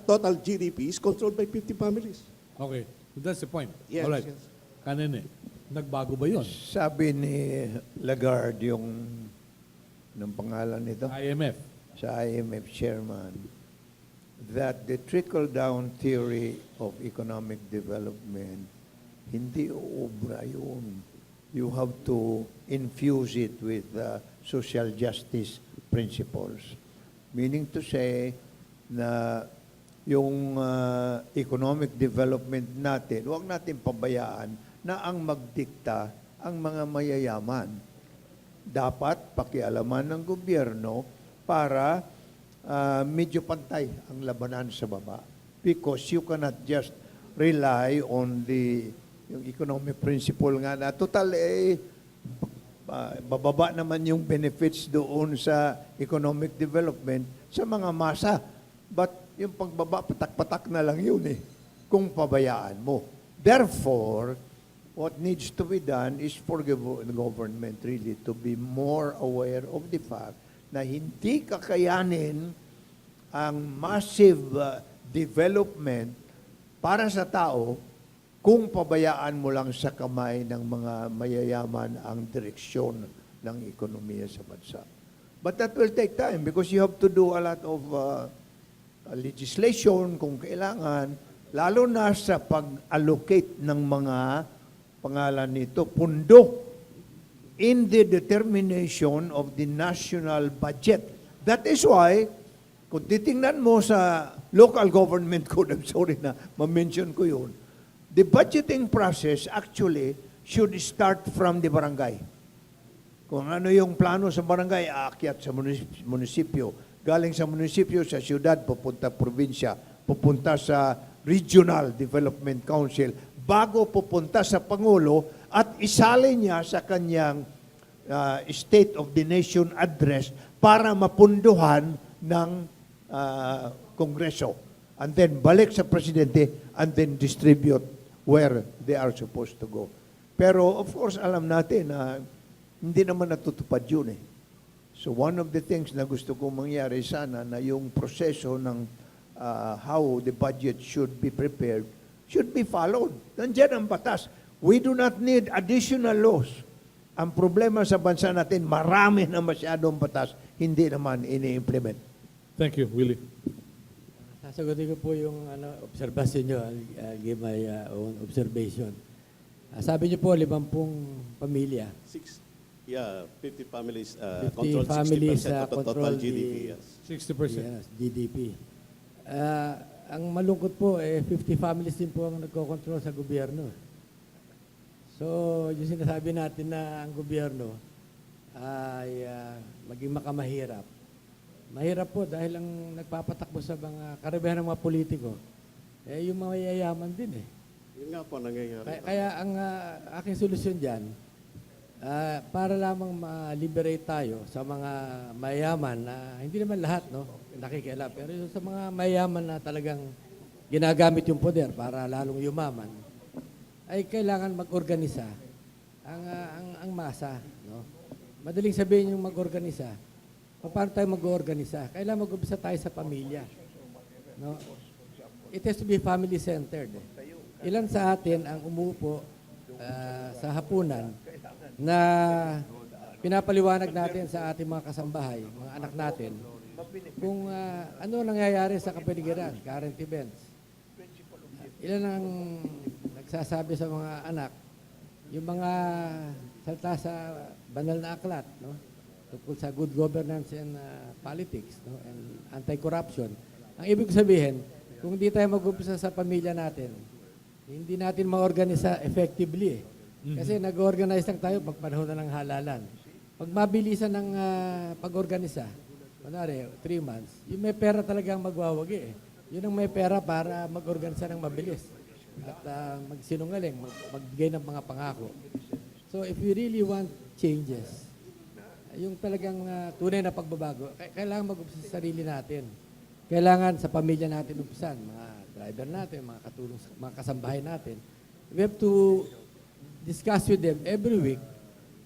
total GDP is controlled by 50 families. Okay. That's the point. Yes, Alright. yes. Kanine, nagbago ba yun? Sabi ni Lagarde, anong pangalan nito? IMF. Sa IMF chairman, that the trickle-down theory of economic development, hindi uubra yun. You have to infuse it with social justice principles. Meaning to say na yung economic development natin, huwag natin pabayaan na ang magdikta ang mga mayayaman. Dapat pakialaman ng gobyerno para medyo pantay ang labanan sa baba. Because you cannot just rely on yung economic principle nga na total bababa naman yung benefits doon sa economic development sa mga masa. But yung pagbaba, patak-patak na lang yun kung pabayaan mo. Therefore, what needs to be done is for the government really to be more aware of the fact na hindi kakayanin ang massive development para sa tao kung pabayaan mo lang sa kamay ng mga mayayaman ang direksyon ng ekonomiya sa bansa. But that will take time because you have to do a lot of legislation kung kailangan, lalo na sa pag-allocate ng mga pangalan nito, pundo in the determination of the national budget. That is why, kung titingnan mo sa local government code, I'm sorry na ma-mention ko yun, the budgeting process actually should start from the barangay. Kung ano yung plano sa barangay, aakyat sa munisipyo. Galing sa munisipyo, sa siyudad, pupunta probinsya, pupunta sa Regional Development Council, bago pupunta sa Pangulo at isali niya sa kanyang State of the Nation address para mapunduhan ng Kongreso. And then balik sa Presidente and then distribute where they are supposed to go. Pero of course, alam natin na hindi naman natutupad yun So one of the things na gusto kong mangyari sana na yung proseso ng how the budget should be prepared should be followed. Nandiyan ang batas. We do not need additional laws. Ang problema sa bansa natin, marami na masyadong batas, hindi naman ini-implement. Thank you, Willie. Sasagutin ko po yung observation nyo. I'll give my own observation. Sabi niyo po, 50 pamilya. 50 families 50 control families 60% of the total control GDP. the- Yes. 60%. Yes, GDP. Ang malungkot po, 50 families din po ang nagko-control sa gobyerno. So, yung sinasabi natin na ang gobyerno ay maging makamahirap. Mahirap po dahil ang nagpapatakbo sa mga karamihan ng mga politiko, yung mga yayaman din eh. Yun nga po nangyayari. Kaya ang aking solusyon dyan, para lamang ma-liberate tayo sa mga mayaman na hindi naman lahat nakikialam, pero yung sa mga mayaman na talagang ginagamit yung poder para lalong yumaman, ay kailangan mag-organisa ang masa. No? Madaling sabihin yung mag-organisa. Paano tayo mag-organisa? Kailangan mag-umpisa tayo sa pamilya. No? It has to be family-centered. Ilan sa atin ang umuupo sa hapunan na pinapaliwanag natin sa ating mga kasambahay, mga anak natin, kung ano nangyayari sa kapaligiran, current events. Ilan ang nagsasabi sa mga anak, yung mga salita sa banal na aklat, no? Tungkol sa good governance and politics, no? And anti-corruption. Ang ibig sabihin, kung hindi tayo mag-umpisa sa pamilya natin, hindi natin ma-organisa effectively. Kasi nag-organize lang tayo pag panahon na ng halalan. Pag mabilisan ng pag-organisa, kunwari, 3 months, yung may pera talagang magwawagi eh. Yun ang may pera para mag-organisa ng mabilis at magsinungaling, magbigay ng mga pangako. So if we really want changes, yung talagang tunay na pagbabago, kailangan mag-umpisa sa sarili natin. Kailangan sa pamilya natin umpisan, mga driver natin, mga katulong, mga kasambahay natin. We have to discuss with them every week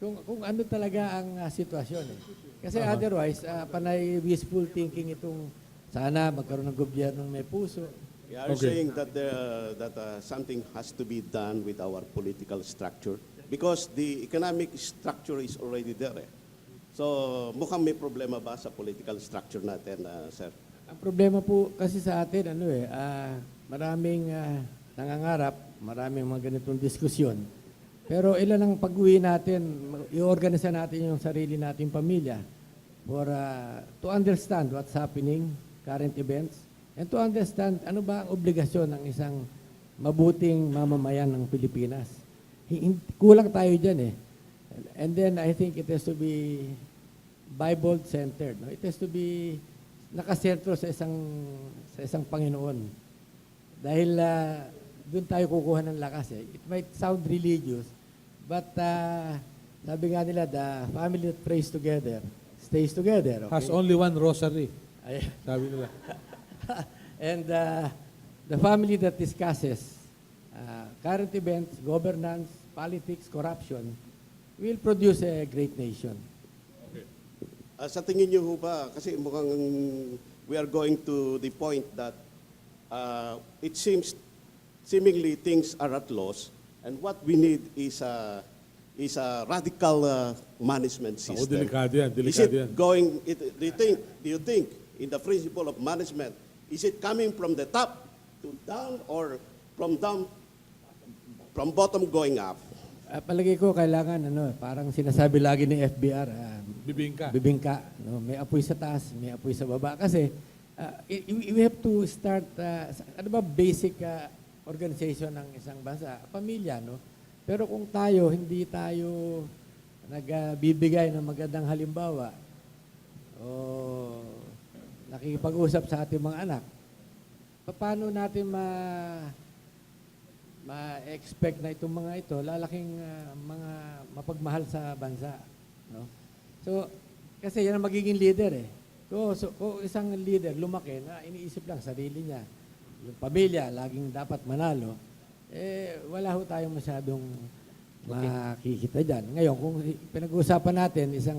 kung ano talaga ang sitwasyon. Eh. Kasi otherwise, panay wishful thinking itong sana magkaroon ng gobyernong may puso. We are saying that something has to be done with our political structure because the economic structure is already there. Eh. So mukhang may problema ba sa political structure natin, sir? Ang problema po kasi sa atin, maraming nangangarap, maraming mga ganitong diskusyon. Pero ilan ang pag-uwi natin, i-organisa natin yung sarili nating pamilya for to understand what's happening, current events, and to understand ano ba ang obligasyon ng isang mabuting mamamayan ng Pilipinas. Kulang tayo dyan eh. And then I think it has to be Bible-centered. No? It has to be nakasentro sa isang Panginoon. Dahil doon tayo kukuha ng lakas eh. It might sound religious, but sabi nga nila, the family that prays together stays together. Okay? Has only one rosary, Ay, sabi nila. and the family that discusses current events, governance, politics, corruption, will produce a great nation. Sa tingin niyo ho ba, kasi mukhang we are going to the point that it seemingly things are at loss, and what we need is a radical management system. Delikado yan, Is delikado it yan. going? Do you think in the principle of management, is it coming from the top to down or from bottom going up? Palagi ko kailangan parang sinasabi lagi ng FBR, Bibingka. bibingka, no? May apoy sa taas, may apoy sa baba kasi we have to start ano ba basic organization ng isang bansa, pamilya, no? Pero kung hindi tayo nagbibigay ng magandang halimbawa o nakikipag-usap sa ating mga anak, paano natin ma-expect na itong mga ito lalaking mga mapagmahal sa bansa, no? So, kasi yan ang magiging leader eh. Kung isang leader lumaki na iniisip lang sarili niya, yung pamilya laging dapat manalo, wala ho tayong masyadong makikita dyan. Ngayon, kung pinag-uusapan natin isang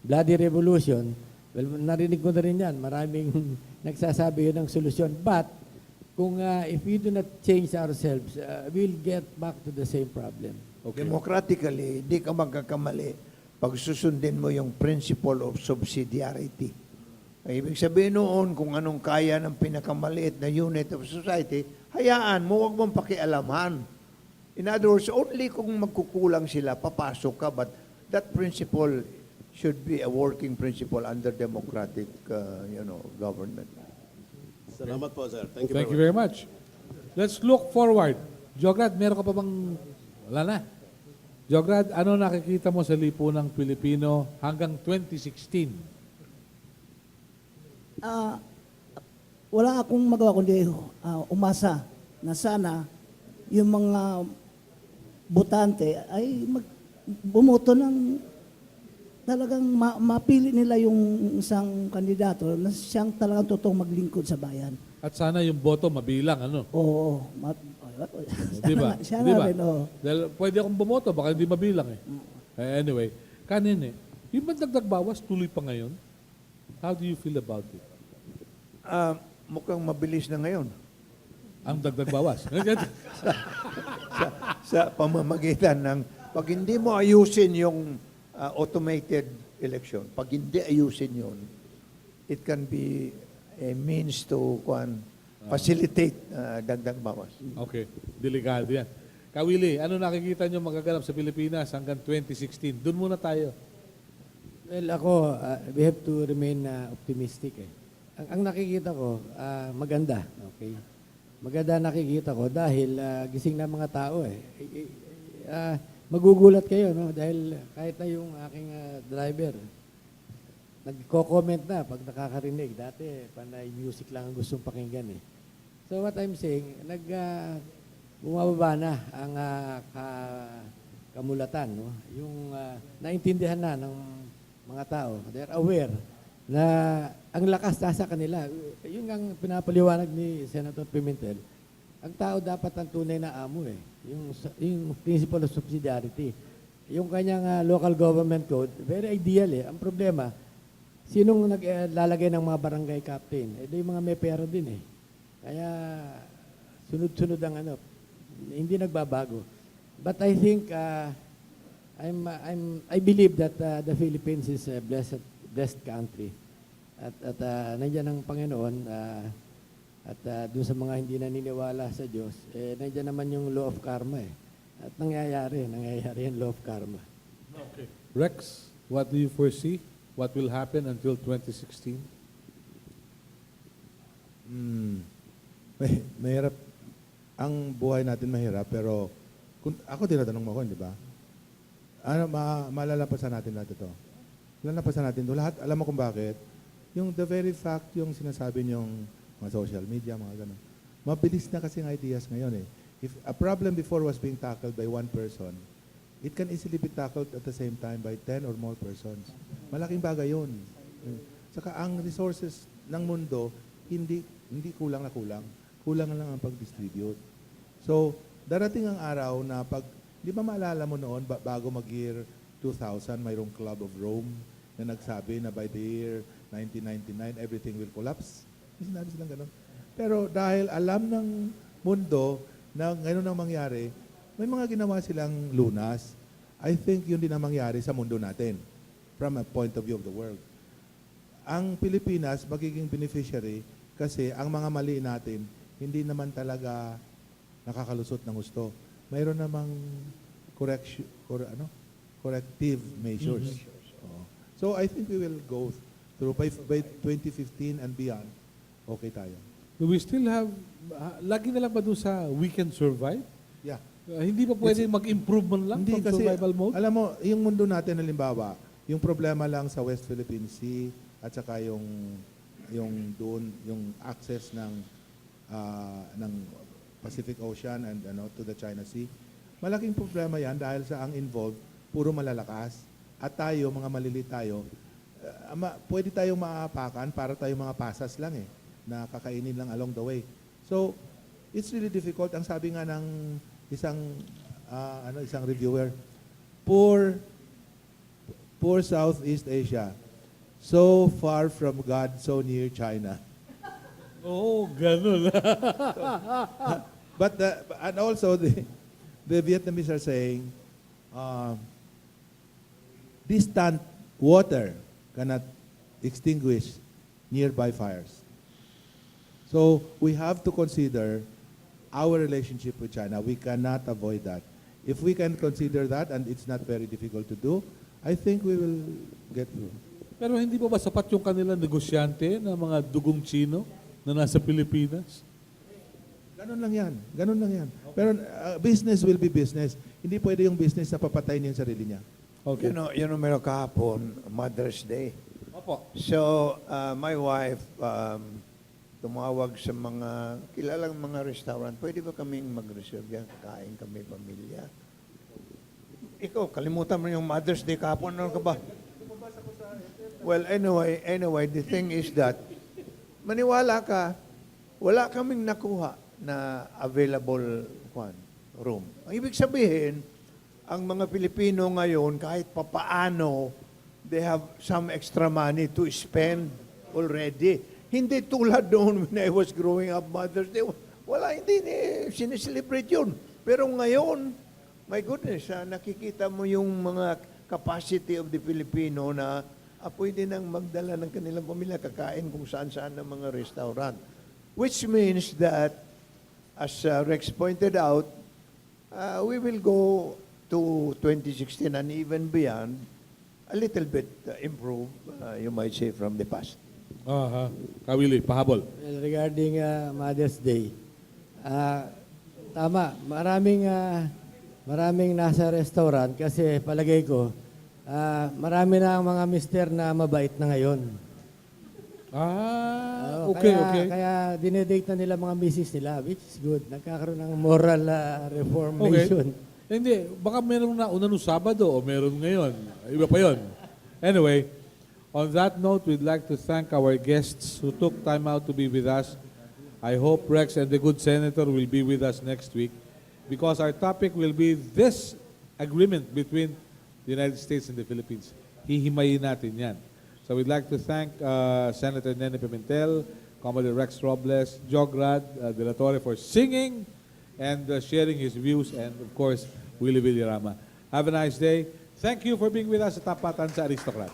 bloody revolution, well, narinig ko na rin yan, maraming nagsasabi yun ng solusyon. But, kung if we do not change ourselves, we'll get back to the same problem. Democratically, di ka magkakamali pag susundin mo yung principle of subsidiarity. Ay, ibig sabihin noon, kung anong kaya ng pinakamaliit na unit of society, hayaan mo, huwag mong pakialaman. In other words, only kung magkukulang sila, papasok ka. But that principle should be a working principle under democratic government. Salamat po, sir. Thank you Thank you very very much. Let's look forward. Jograd, meron ka pa bang... Wala na. Jograd, ano nakikita mo sa lipunang Pilipino hanggang 2016? Wala akong magawa kundi umasa na sana yung mga botante ay bumoto ng talagang mapili nila yung isang kandidato na siyang talagang totoong maglingkod sa bayan. At sana yung boto mabilang, ano? Oo. Di ba? Siya Di na ba? rin, oo. Dahil pwede akong bumoto, baka hindi mabilang eh. Anyway, kanin yung dagdag bawas tuloy pa ngayon? How do you feel about it? Mukhang mabilis na ngayon. Ang dagdag bawas. Sa pamamagitan ng, pag hindi mo ayusin yung automated election, pag hindi ayusin yun, it can be a means to facilitate dagdag bawas. Okay, delikado yan. Kawili, ano nakikita nyo magaganap sa Pilipinas hanggang 2016? Doon muna tayo. Well, ako, we have to remain optimistic eh. Ang nakikita ko, maganda. Okay? Maganda nakikita ko dahil gising na mga tao eh. Magugulat kayo, no? Dahil kahit na yung aking driver, nagko-comment na pag nakakarinig. Dati, panay music lang ang gustong pakinggan eh. So what I'm saying, bumababa na ang kamulatan, no? Yung naintindihan na ng mga tao. They're aware na ang lakas nasa kanila. Yun ang pinapaliwanag ni Senator Pimentel. Ang tao dapat ang tunay na amo eh. Yung principle of subsidiarity. Yung kanyang local government code, very ideal eh. Ang problema, sinong naglalagay ng mga barangay captain? Yung mga may pera din eh. Kaya sunod-sunod ang hindi nagbabago. But I think I believe that the Philippines is a blessed country. At nandiyan ang Panginoon at doon sa mga hindi naniniwala sa Diyos, nandiyan naman yung law of karma eh. At nangyayari yung law of karma. Okay. Rex, what do you foresee? What will happen until 2016? Mahirap. Ang buhay natin mahirap, pero kung ako tinatanong mo ako, di ba? Malalampasan natin lahat ito. Malalampasan natin ito. Lahat, alam mo kung bakit? Yung the very fact, yung sinasabi niyong mga social media, mga gano'n. Mabilis na kasing ideas ngayon eh. If a problem before was being tackled by one person, it can easily be tackled at the same time by 10 or more persons. Malaking bagay yun. Saka ang resources ng mundo, hindi kulang na kulang. Kulang na lang ang pag-distribute. So, darating ang araw na di ba maalala mo noon, bago mag-year 2000, mayroong Club of Rome na nagsabi na by the year 1999, everything will collapse. May sinabi silang ganun. Pero dahil alam ng mundo na ngayon ang mangyari, may mga ginawa silang lunas. I think yun din ang mangyari sa mundo natin from a point of view of the world. Ang Pilipinas magiging beneficiary kasi ang mga mali natin hindi naman talaga nakakalusot ng gusto. Mayroon namang corrective measures. So I think we will go through by 2015 and beyond. Okay tayo. Do we still have, lagi na lang ba doon sa we can survive? Yeah. Hindi pa pwede mag-improve man lang Hindi from kasi, survival mode? alam mo, yung mundo natin, halimbawa, yung problema lang sa West Philippine Sea at saka yung access ng Pacific Ocean and to the China Sea. Malaking problema yan dahil sa ang involved, puro malalakas. At tayo, mga maliliit tayo, pwede tayong maapakan para tayo mga pasas lang eh, na kakainin lang along the way. So, it's really difficult. Ang sabi nga ng isang reviewer, poor Southeast Asia, so far from God, so near China. Oo, ganun. But and also the Vietnamese are saying, distant water cannot extinguish nearby fires. So we have to consider our relationship with China. We cannot avoid that. If we can consider that, and it's not very difficult to do, I think we will get through. Pero hindi pa ba sapat yung kanilang negosyante na mga dugong Chino na nasa Pilipinas? Ganun lang yan. Ganun lang yan. Pero business will be business. Hindi pwede yung business na papatayin niya yung sarili niya. Okay. You know, meron kahapon, Mother's Day. Opo. So, my wife tumawag sa mga kilalang mga restaurant. Pwede ba kaming mag-reserve yan? Kain kami, pamilya. Ikaw, kalimutan mo yung Mother's Day kahapon. Ano ka ba? Well, anyway, the thing is that, maniwala ka, wala kaming nakuha na available room. Ang ibig sabihin, ang mga Pilipino ngayon, kahit papaano, they have some extra money to spend already. Hindi tulad doon when I was growing up, Mother's Day. Wala, hindi sineselebrate yun. Pero ngayon, my goodness, nakikita mo yung mga capacity of the Filipino na pwede nang magdala ng kanilang pamilya, kakain kung saan-saan ng mga restaurant. Which means that, as Rex pointed out, we will go to 2016 and even beyond, a little bit improved, you might say, from the past. Kawili, pahabol. Well, regarding Mother's Day, tama, maraming nasa restaurant kasi palagay ko, marami na ang mga mister na mabait na ngayon. Oo, Okay, kaya, okay. Kaya dinedate na nila mga misis nila, which is good. Nagkakaroon ng moral reformation. Hindi, baka meron na una nung Sabado o meron ngayon. Iba pa yon. Anyway, on that note, we'd like to thank our guests who took time out to be with us. I hope Rex and the good senator will be with us next week because our topic will be this agreement between the United States and the Philippines. Hihimayin natin yan. So we'd like to thank Senator Nene Pimentel, Commodore Rex Robles, Jograd De La Torre for singing and sharing his views, and of course, Willie Villarama. Have a nice day. Thank you for being with us sa Tapatan sa Aristocrat.